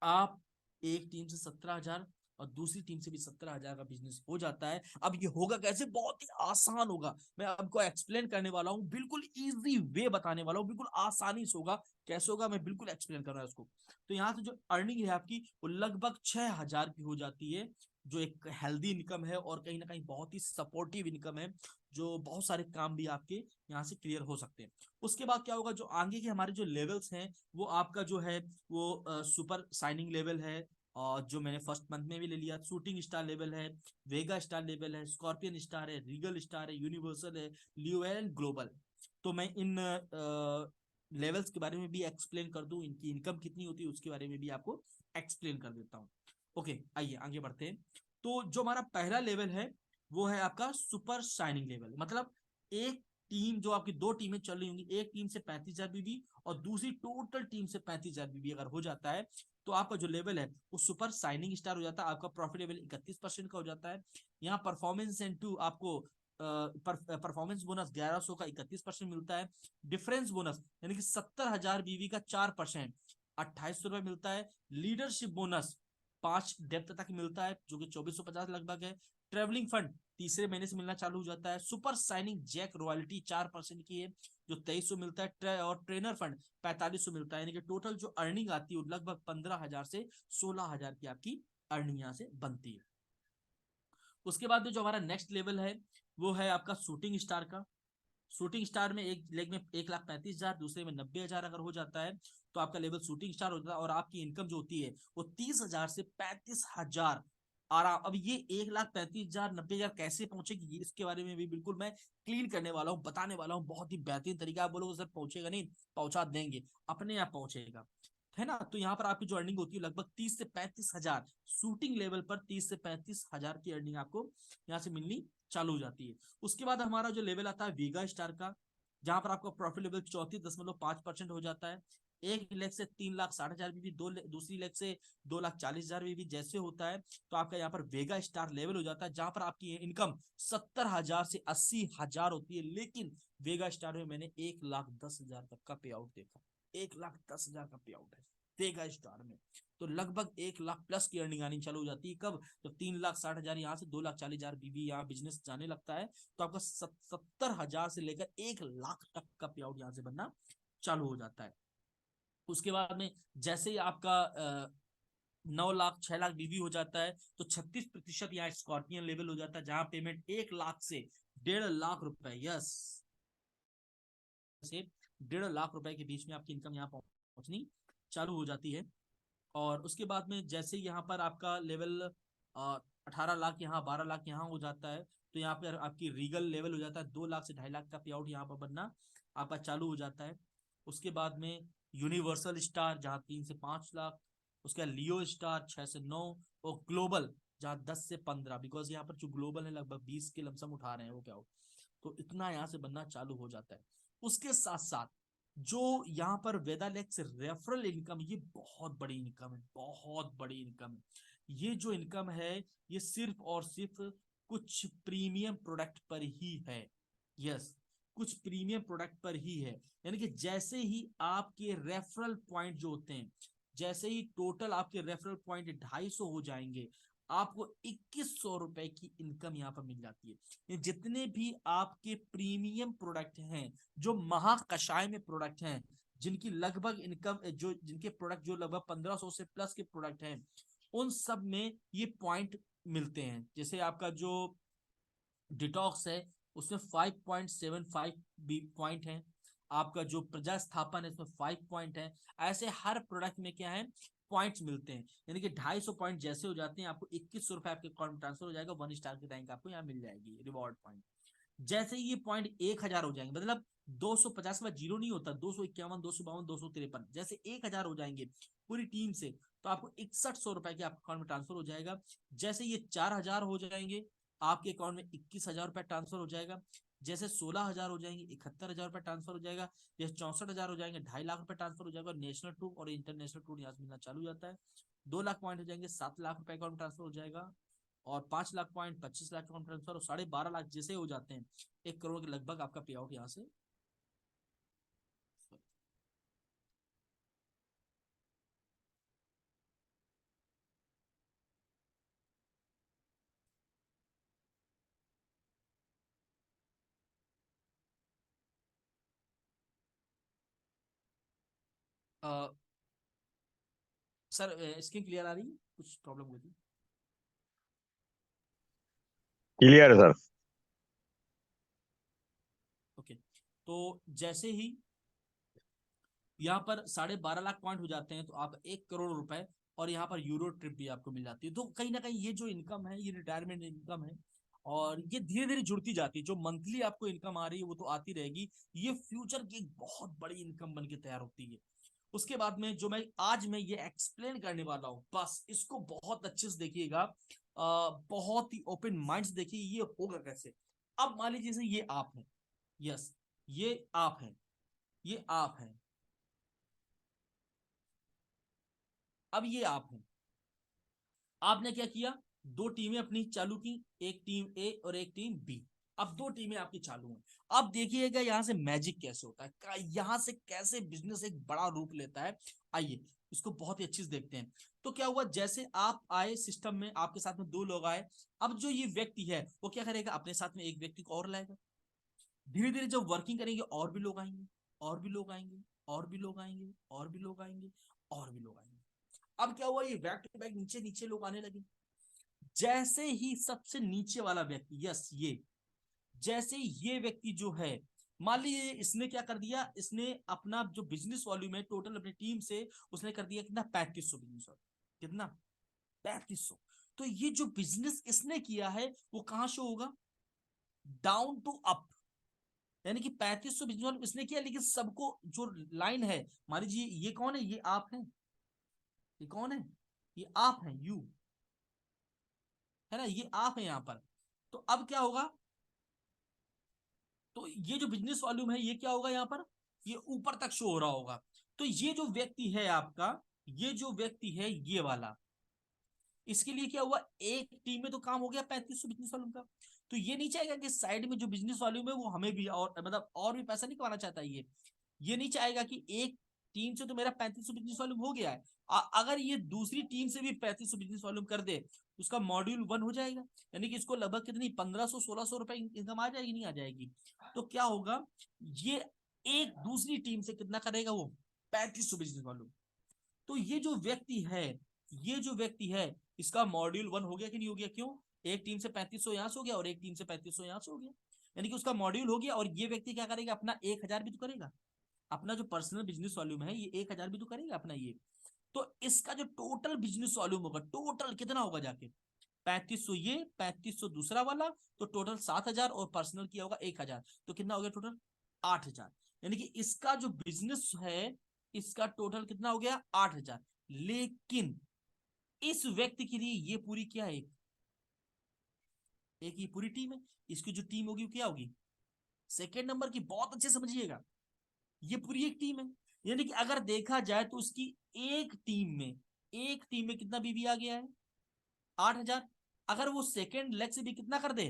आप एक टीम से 17,000 और दूसरी टीम से भी 17,000 का बिजनेस हो जाता है, अब ये होगा कैसे, बहुत ही आसान होगा। मैं आपको एक्सप्लेन करने वाला हूं, बिल्कुल इजी वे बताने वाला हूं, बिल्कुल आसानी से होगा। कैसे होगा मैं बिल्कुल एक्सप्लेन कर रहा हूं इसको। तो यहाँ से जो अर्निंग है आपकी वो लगभग 6,000 की हो जाती है, जो एक हेल्दी इनकम है और कहीं ना कहीं बहुत ही सपोर्टिव इनकम है, जो बहुत सारे काम भी आपके यहाँ से क्लियर हो सकते हैं। उसके बाद क्या होगा, जो आगे के हमारे जो लेवल्स हैं वो आपका जो है वो सुपर साइनिंग लेवल है, और जो मैंने फर्स्ट मंथ में भी ले लिया, शूटिंग स्टार लेवल है, वेगा स्टार लेवल है, स्कॉर्पियन स्टार है, रीगल स्टार है, यूनिवर्सल है, लियोएल एंड ग्लोबल। तो मैं इन लेवल्स के बारे में भी एक्सप्लेन कर दूं, इनकी इनकम कितनी होती है उसके बारे में भी आपको एक्सप्लेन कर देता हूँ। ओके आइए आगे बढ़ते हैं। तो जो हमारा पहला लेवल है वो है आपका सुपर शाइनिंग लेवल, मतलब एक टीम, जो आपकी दो टीमें चल रही होंगी, एक टीम से 35,000 बीबी और दूसरी टोटल टीम से 35,000 बीबी अगर हो जाता है, तो आपका जो लेवल है वो सुपर साइनिंग स्टार हो जाता है। आपका प्रॉफिट लेवल 31% का हो जाता है। यहाँ परफॉर्मेंस इंसेंटिव आपको परफॉर्मेंस बोनस 1,100 का 31% मिलता है। डिफरेंस बोनस यानी कि 70,000 बीवी का 4% 2,800 रुपए मिलता है। लीडरशिप बोनस 5 डेप्थ तक मिलता है, जो कि 2,450 लगभग है। ट्रेवलिंग फंड तीसरे महीने से मिलना चालू हो जाता है। सुपर साइनिंग जैक रॉयल्टी 4% की है, जो 2,300 मिलता है। और ट्रेनर फंड 4,500 मिलता है, यानी कि टोटल जो अर्निंग आती है लगभग 15,000 से 16,000 की आपकी अर्निंग यहाँ से बनती है। उसके बाद जो हमारा नेक्स्ट लेवल है वो है आपका शूटिंग स्टार का। शूटिंग स्टार में एक लेग में 1,35,000, दूसरे में 90,000 अगर हो जाता है तो आपका लेवल शूटिंग स्टार होता है, और आपकी इनकम जो होती है वो 30,000 से 35,000 आराम। अब ये 1,35,000 90,000 कैसे पहुंचेगी, इसके बारे में भी बिल्कुल मैं क्लीन करने वाला हूँ, बताने वाला हूँ, बहुत ही बेहतरीन तरीका। आप बोलोगे सर पहुंचेगा नहीं, पहुंचा देंगे, अपने आप पहुंचेगा, है ना। तो यहाँ पर आपकी जो अर्निंग होती है लगभग 30 से 35 हजार, शूटिंग लेवल पर 30 से 35 हजार की अर्निंग आपको यहाँ से मिलनी चालू हो जाती है। उसके बाद हमारा जो लेवल आता है वेगा स्टार का, जहां पर आपका प्रॉफिट लेवल 34.5% हो जाता है। 1 लेग से 3,60,000 बीबी, दूसरी लेग से 2,40,000 बीबी जैसे होता है, तो आपका यहाँ पर वेगा स्टार लेवल हो जाता है, जहां पर आपकी इनकम 70,000 से 80,000 होती है। लेकिन वेगा स्टार में मैंने 1,10,000 तक का पे आउट देखा, 1,10,000 का पे आउट है वेगा स्टार में। तो लगभग 1 लाख प्लस की अर्निंग आनी चालू हो जाती है कब, तो 3,60,000 यहाँ से 2,40,000 बीबी यहाँ बिजनेस जाने लगता है, तो आपका 70,000 से लेकर 1 लाख तक का पे आउट यहाँ से बनना चालू हो जाता है। उसके बाद में जैसे ही आपका 9 लाख 6 लाख बीवी हो जाता है, तो 36% यहाँ स्कॉर्पियन लेवल हो जाता है, जहां पेमेंट 1 लाख से 1.5 लाख रुपए, यस, से 1.5 लाख रुपए के बीच में आपकी इनकम यहाँ पहुंचनी चालू हो जाती है। और उसके बाद में जैसे यहाँ पर आपका लेवल 18 लाख यहाँ, 12 लाख यहाँ हो जाता है, तो यहाँ पर आपकी रीगल लेवल हो जाता है, 2 लाख से 2.5 लाख का पे आउट यहाँ पर बनना आपका चालू हो जाता है। उसके बाद में यूनिवर्सल स्टार जहाँ 3 से 5 लाख, उसके बाद लियो स्टार 6 से 9, और ग्लोबल जहाँ 10 से 15, बिकॉज यहाँ पर जो ग्लोबल है लगभग 20 के लमसम उठा रहे हैं वो क्या हो, तो इतना यहाँ से बनना चालू हो जाता है। उसके साथ साथ जो यहाँ पर वेदालेक्स रेफरल इनकम, ये बहुत बड़ी इनकम है, बहुत बड़ी इनकम है। ये जो इनकम है ये सिर्फ और सिर्फ कुछ प्रीमियम प्रोडक्ट पर ही है, यस, कुछ प्रीमियम प्रोडक्ट पर ही है। यानी कि जैसे ही आपके रेफरल पॉइंट जो होते हैं, जैसे ही टोटल आपके रेफरल पॉइंट 250 हो जाएंगे, आपको 2100 रुपए की इनकम यहाँ पर मिल जाती है। ये जितने भी आपके प्रीमियम प्रोडक्ट हैं, जो महाकषाय में प्रोडक्ट हैं, जिनकी लगभग इनकम जो जिनके प्रोडक्ट जो लगभग 1500 से प्लस के प्रोडक्ट हैं, उन सब में ये पॉइंट मिलते हैं। जैसे आपका जो डिटॉक्स है उसमें 5.75 पॉइंट है, आपका जो प्रजा स्थापन है इसमें 5 पॉइंट है। ऐसे हर प्रोडक्ट में क्या है, पॉइंट्स मिलते हैं। यानी कि 250 पॉइंट जैसे हो जाते हैं, आपको 2100 रुपए आपके अकाउंट में ट्रांसफर हो जाएगा, 1 स्टार की रैंक आपको यहाँ मिल जाएगी, रिवॉर्ड पॉइंट। जैसे ही ये पॉइंट 1,000 हो जाएंगे, मतलब 250 के बाद जीरो नहीं होता, 251, 252, 253, जैसे 1,000 हो जाएंगे पूरी टीम से, तो आपको 6100 रुपए के आपके अकाउंट में ट्रांसफर हो जाएगा। जैसे ये 4,000 हो जाएंगे, आपके अकाउंट में 21,000 रुपए ट्रांसफर हो जाएगा। जैसे 16,000 हो जाएंगे, 71,000 रुपए ट्रांसफर हो जाएगा। जैसे 64,000 हो जाएंगे, 2.5 लाख रुपए ट्रांसफर हो जाएगा। नेशनल टूर और इंटरनेशनल टूर यहाँ से मिलना चालू हो जाता है। 2 लाख पॉइंट हो जाएंगे, 7 लाख रुपए अकाउंट ट्रांसफर हो जाएगा। और 5 lakh point 25 lakh account transfer, और 12.5 लाख जैसे हो जाते हैं, 1 करोड़ के लगभग आपका पे आउट यहाँ से। सर स्क्रीन क्लियर आ रही है, कुछ प्रॉब्लम हुई थी? क्लियर है सर। ओके, तो जैसे ही यहाँ पर 12.5 लाख पॉइंट हो जाते हैं, तो आप 1 करोड़ रुपए और यहाँ पर यूरो ट्रिप भी आपको मिल जाती है। तो कहीं ना कहीं ये जो इनकम है ये रिटायरमेंट इनकम है, और ये धीरे धीरे जुड़ती जाती है। जो मंथली आपको इनकम आ रही है वो तो आती रहेगी, ये फ्यूचर की एक बहुत बड़ी इनकम बन के तैयार होती है। उसके बाद में जो मैं ये एक्सप्लेन करने वाला हूँ, बस इसको बहुत अच्छे से देखिएगा, बहुत ही ओपन माइंड से देखिए ये होगा कैसे। अब मान लीजिए जैसे ये आप है, यस, ये आप है, ये आप है, अब ये आप है। आपने क्या किया, दो टीमें अपनी चालू की, एक टीम ए और एक टीम बी। अब दो टीमें आपकी चालू हैं। अब देखिएगा यहां से मैजिक कैसे होता है, यहां से कैसे बिजनेस एक बड़ा रूप लेता है। आइए इसको बहुत ही अच्छे से देखते हैं। तो क्या हुआ, जैसे आप आए सिस्टम में, आपके साथ में दो लोग आए। अब जो ये व्यक्ति है वो क्या करेगा, अपने साथ में एक व्यक्ति को और लाएगा। धीरे धीरे जब वर्किंग करेंगे और भी लोग आएंगे, और भी लोग आएंगे, और भी लोग आएंगे, और भी लोग आएंगे, और भी लोग आएंगे। अब क्या हुआ, ये बैक टू बैक नीचे नीचे लोग आने लगे। जैसे ही सबसे नीचे वाला व्यक्ति, यस ये, जैसे ये व्यक्ति जो है, मान लीजिए इसने क्या कर दिया, इसने अपना जो बिजनेस वॉल्यूम है टोटल अपनी टीम से उसने कर दिया कितना, 3500 बिजनेस। कितना, 3500। तो ये जो बिजनेस इसने किया है वो कहां शो होगा, डाउन टू अप, यानी कि 3500 बिजनेस वालों इसने किया, लेकिन सबको जो लाइन है, मान लीजिए ये कौन है, ये आप है, ये कौन है, ये आप है, यू है ना, ये आप है यहां पर। तो अब क्या होगा, तो ये जो बिजनेस वॉल्यूम है ये क्या होगा यहाँ पर, ये ऊपर तक शो हो रहा होगा। तो ये जो व्यक्ति है आपका, ये जो व्यक्ति है ये वाला, इसके लिए क्या हुआ, एक टीम में तो काम हो गया 3500 बिजनेस वॉल्यूम का। तो ये नहीं चाहेगा कि साइड में जो बिजनेस वॉल्यूम है वो हमें भी और मतलब और भी पैसा नहीं कमाना चाहता ये नहीं चाहेगा कि एक टीम से तो मेरा 3500 बिजनेस वॉल्यूम हो गया है, अगर ये दूसरी टीम से भी 3500 बिजनेस वॉल्यूम कर दे तो उसका मॉड्यूल 1 हो जाएगा, यानी कि इसको लगभग कितनी 1500-1600 रुपए इनकम आ जाएगी, नहीं आ जाएगी। तो क्या होगा, ये एक दूसरी टीम से कितना करेगा वो 3500 बिजनेस वॉल्यूम। तो ये जो व्यक्ति है इसका मॉड्यूल 1 हो गया कि नहीं हो गया, क्यों, एक टीम से 3500 यहां से हो गया और एक टीम से 3500 यहां से हो गया, यानी कि उसका मॉड्यूल हो गया। और ये व्यक्ति क्या करेगा, अपना 1000 भी तो करेगा, अपना जो पर्सनल बिजनेस वॉल्यूम है ये 1000 भी तो करेगा अपना ये। तो इसका जो टोटल बिजनेस वॉल्यूम होगा, टोटल कितना होगा जाके 3500 ये 3500 दूसरा वाला, तो टोटल 7000 और पर्सनल किया होगा 1000, तो कितना हो गया टोटल 8000, यानी कि इसका जो बिजनेस है इसका टोटल कितना हो गया 8000। लेकिन इस व्यक्ति के लिए ये पूरी क्या है, एक ये पूरी टीम है, इसकी जो टीम होगी वो क्या होगी सेकेंड नंबर की, बहुत अच्छे समझिएगा, ये पूरी एक टीम है। यानी कि अगर देखा जाए तो उसकी एक टीम में कितना बीबी आ गया है 8000। अगर वो सेकेंड लेग से भी कितना कर दे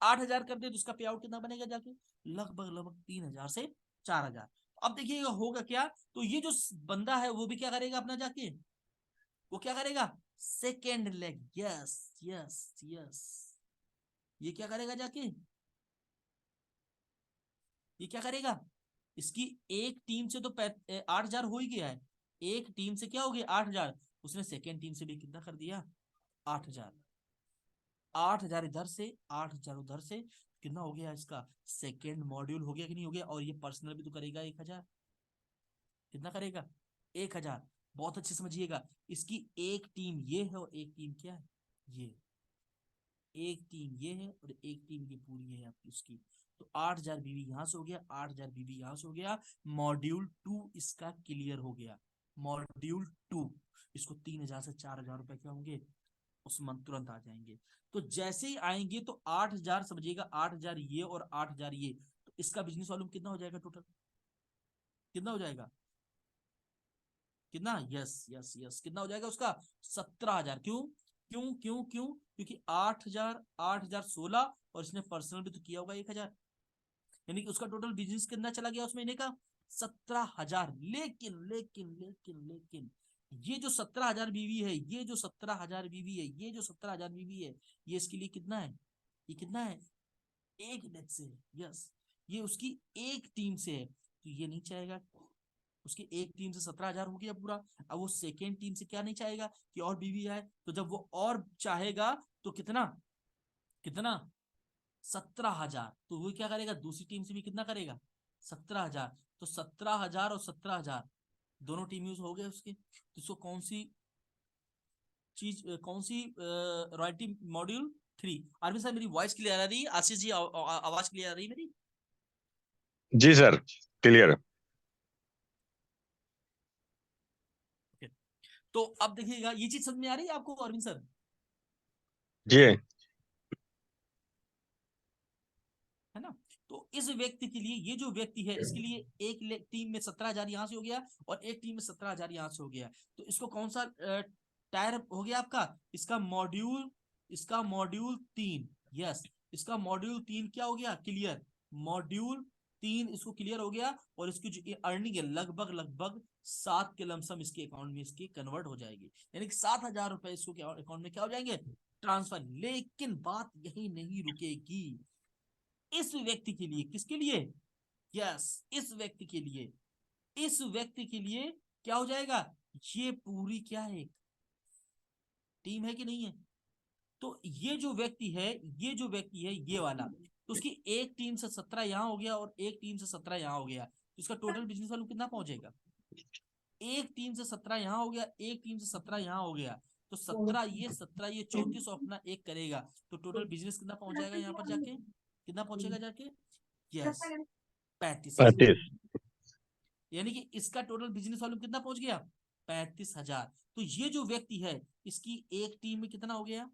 8000 कर दे तो उसका पे आउट कितना बनेगा जाके लगभग लगभग 3000 से 4000। अब देखिएगा होगा क्या, तो ये जो बंदा है वो भी क्या करेगा अपना जाके, वो क्या करेगा second leg, yes yes yes, ये क्या करेगा जाके, ये क्या करेगा, इसकी एक टीम से तो 8000 हो ही गया है, एक टीम से क्या हो गया 8000, उसने सेकेंड टीम से भी कितना कर दिया 8000, 8000 इधर से 8000 उधर से, कितना हो गया इसका सेकेंड मॉड्यूल हो गया कि नहीं हो गया। और ये पर्सनल भी तो करेगा 1000, कितना करेगा 1000। बहुत अच्छे समझिएगा, इसकी एक टीम ये है और एक टीम क्या है ये, एक टीम ये है और एक टीम ये पूरी है आपकी उसकी। तो 8000 बीबी यहां से हो गया, 8000 बीबी यहां से हो गया, मॉड्यूल 2 इसका क्लियर हो गया, मॉड्यूल 2 इसको 3000 से 4000 रुपए क्या होंगे उस मंथ तुरंत आ जाएंगे। तो जैसे ही आएंगे तो 8000 समझिएगा, 8000 ये और 8000 ये, तो इसका बिजनेस वॉल्यूम कितना हो जाएगा टोटल, कितना हो जाएगा, कितना, यस यस यस, कितना हो जाएगा उसका 17000। क्यों क्यों क्यों क्यों, क्योंकि 8000 8016 और इसने पर्सनल भी तो किया होगा 1000, यानी कि उसका टोटल बिजनेस कितना चला गया उस महीने का 17000। लेकिन लेकिन लेकिन लेकिन ये जो 17000 बीवी है, ये जो 17000 बीवी है, ये जो 17000 बीवी है, ये इसके लिए कितना है, ये कितना है एक लेग से है, यस, ये उसकी एक टीम से है, तो ये नहीं चाहेगा, उसकी एक टीम से 17000 हो गया पूरा। अब वो सेकेंड टीम से क्या नहीं चाहेगा कि और बीवी आए, तो जब वो और चाहेगा तो कितना कितना 17000, तो वो क्या करेगा दूसरी टीम से भी कितना करेगा 17000, तो 17000 और 17000 दोनों टीम यूज हो गए उसके। तो इसको कौन सी चीज, कौन सी रॉयल्टी मॉड्यूल 3। आरबी साहब मेरी वॉइस क्लियर आ रही है, आशीष जी आवाज क्लियर आ रही है मेरी। जी सर, क्लियर। तो अब देखिएगा ये चीज समझ में आ रही है आपको अरविंद सर, जी है ना। तो इस व्यक्ति के लिए, ये जो व्यक्ति है इसके लिए एक टीम में 17000 यहां से हो गया और एक टीम में 17000 यहां से हो गया, तो इसको कौन सा टायर हो गया आपका, इसका मॉड्यूल 3, यस, इसका मॉड्यूल 3 क्या हो गया क्लियर, मॉड्यूल 3 इसको क्लियर हो गया। और इसकी जो अर्निंग है लगभग लगभग 7 के लमसम इसके अकाउंट में इसकी कन्वर्ट हो जाएगी, यानी कि 7000 रुपए इसको अकाउंट में क्या हो जाएंगे ट्रांसफर। लेकिन बात यही नहीं रुकेगी, इस व्यक्ति के लिए, किसके लिए, यस, इस व्यक्ति के लिए क्या हो जाएगा, ये पूरी क्या है टीम है कि नहीं है। तो ये जो व्यक्ति है ये वाला, तो उसकी एक टीम से 17 यहां हो गया और एक टीम से 17 यहां हो गया, तो इसका टोटल बिजनेस वैल्यू कितना पहुंचेगा, एक टीम से 17 यहां हो गया, एक टीम से 17 यहां हो गया, तो 17 ये 34 और अपना एक करेगा तो टोटल बिजनेस कितना पहुंच जाएगा यहाँ पर जाके, कितना पहुंचेगा जाके, यस 35,000। 35। यानी कि इसका टोटल बिजनेस वॉल्यूम कितना पहुंच गया, 35,000। तो ये जो व्यक्ति है इसकी एक टीम में कितना हो गया,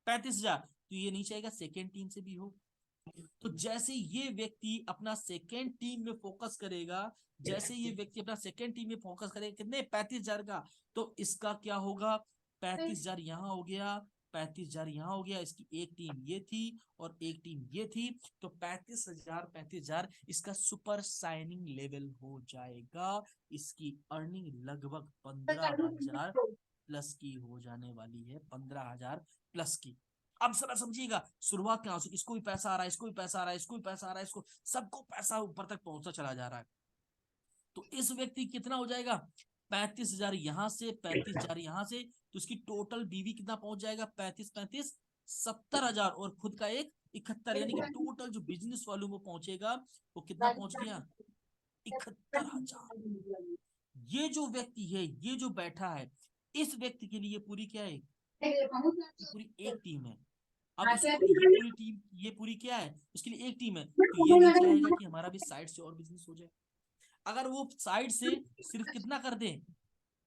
35,000। तो ये नहीं चाहेगा सेकेंड टीम से भी हो। तो जैसे ये व्यक्ति अपना सेकेंड टीम में फोकस करेगा, जैसे ये व्यक्ति अपना सेकेंड टीम में फोकस करेगा कितने, 35,000 का, तो इसका क्या होगा, 35,000 यहाँ हो गया, 35,000 यहाँ हो गया। इसकी एक टीम ये थी और एक टीम ये थी, तो 35,000 इसका सुपर साइनिंग लेवल हो जाएगा। इसकी अर्निंग लगभग 15,000 प्लस की हो जाने वाली है, 15,000 प्लस की। अब जरा समझिएगा शुरुआत कहां से, इसको भी पैसा आ रहा है, इसको भी पैसा आ रहा है, इसको भी पैसा आ रहा है, इसको सबको पैसा ऊपर तक पहुंचता चला जा रहा है। तो इस व्यक्ति कितना हो जाएगा, 35,000 यहां से, 35,000 यहां से, तो इसकी टोटल बीवी कितना पहुंच जाएगा, 35 70,000 और खुद का एक 71, यानी कि टोटल जो बिजनेस वॉल्यूम वो पहुंचेगा वो कितना पहुंच गया, 71,000। ये जो व्यक्ति है, ये जो बैठा है, इस व्यक्ति के लिए पूरी क्या है, पूरी एक टीम है। अब इसको ये पूरी क्या है, उसके लिए एक टीम है। तो ये नहीं चाहेगा कि हमारा भी साइड से और बिजनेस हो जाए। अगर वो साइड से सिर्फ कितना कर दे,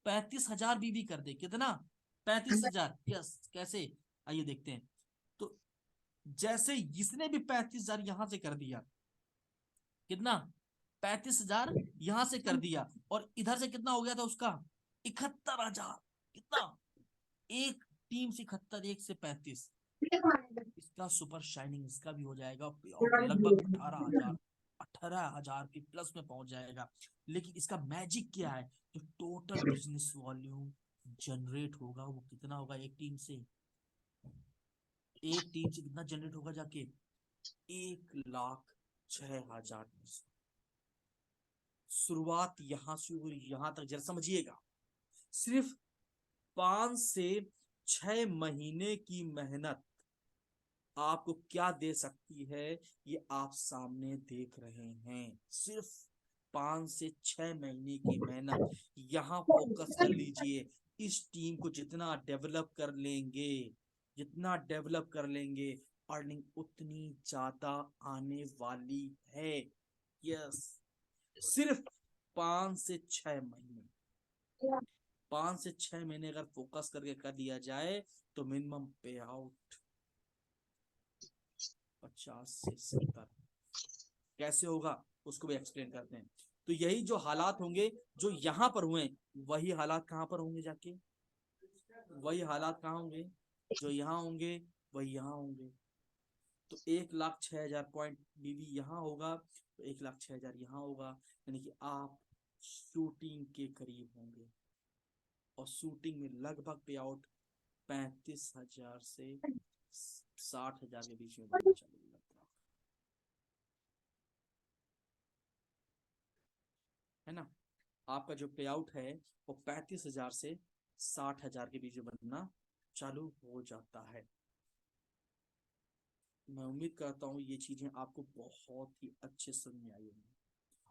35,000 बीबी कर दे, कितना, 35,000, यस, कैसे, आइए देखते हैं। तो जैसे इसने भी 35,000 यहां से कर दिया, कितना, 35,000 यहां से कर दिया, और इधर से कितना हो गया था उसका, 71,000। कितना, एक टीम से 71, एक से 35, इसका सुपर शाइनिंग इसका भी हो जाएगा और लगभग 18,000 के प्लस में पहुंच जाएगा। लेकिन इसका मैजिक क्या है, जो टोटल बिजनेस वॉल्यूम जनरेट होगा वो कितना होगा, एक टीम से कितना जनरेट होगा जाके, 1,06,000। शुरुआत यहां से हुई यहां तक, जरा समझिएगा, सिर्फ 5 से 6 महीने की मेहनत आपको क्या दे सकती है, ये आप सामने देख रहे हैं। सिर्फ 5 से 6 महीने की मेहनत, यहां फोकस कर लीजिए। इस टीम को जितना डेवलप कर लेंगे, अर्निंग उतनी ज्यादा आने वाली है। यस, सिर्फ 5 से 6 महीने, 5 से 6 महीने अगर फोकस करके कर लिया जाए तो मिनिमम पे आउट 50 से 70। कैसे होगा उसको भी एक्सप्लेन करते हैं। तो यही जो हालात होंगे जो यहाँ पर हुए, वही हालात कहाँ पर होंगे जाके, वही हालात कहाँ होंगे, जो यहाँ होंगे वही यहाँ होंगे। तो 1,06,000 पॉइंट बीवी यहाँ होगा, तो 1,06,000 यहाँ होगा, यानी कि आप शूटिंग के करीब होंगे। और शूटिंग में लगभग पे आउट 35,000 से 60,000 के बीच में बनना चाहिए। है ना, आपका जो पे आउट है वो 35,000 से 60,000 के बीच में बनना चालू हो जाता है। मैं उम्मीद करता हूँ ये चीजें आपको बहुत ही अच्छे समझ में आई होंगी।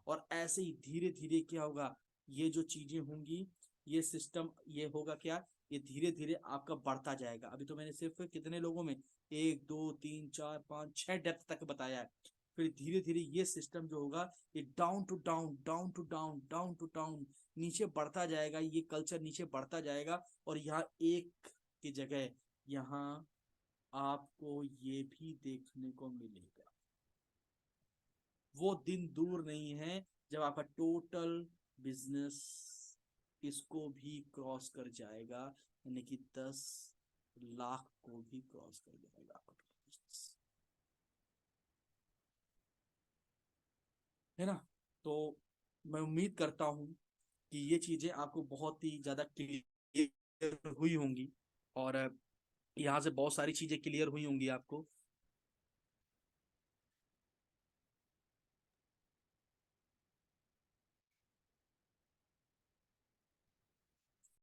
और ऐसे ही धीरे धीरे क्या होगा, ये जो चीजें होंगी, ये सिस्टम ये होगा क्या, ये धीरे धीरे आपका बढ़ता जाएगा। अभी तो मैंने सिर्फ कितने लोगों में 1 2 3 4 5 6 डेप्थ तक बताया है। फिर धीरे धीरे ये सिस्टम जो होगा ये down to down, down to down, down to down नीचे बढ़ता जाएगा। ये कल्चर नीचे बढ़ता जाएगा और यहाँ एक की जगह यहाँ आपको ये भी देखने को मिलेगा। वो दिन दूर नहीं है जब आपका टोटल बिजनेस इसको भी क्रॉस कर जाएगा, यानी कि 10 लाख को भी क्रॉस कर जाएगा आपका बिजनेस, है ना। तो मैं उम्मीद करता हूं कि ये चीजें आपको बहुत ही ज्यादा क्लियर हुई होंगी और यहाँ से बहुत सारी चीजें क्लियर हुई होंगी आपको।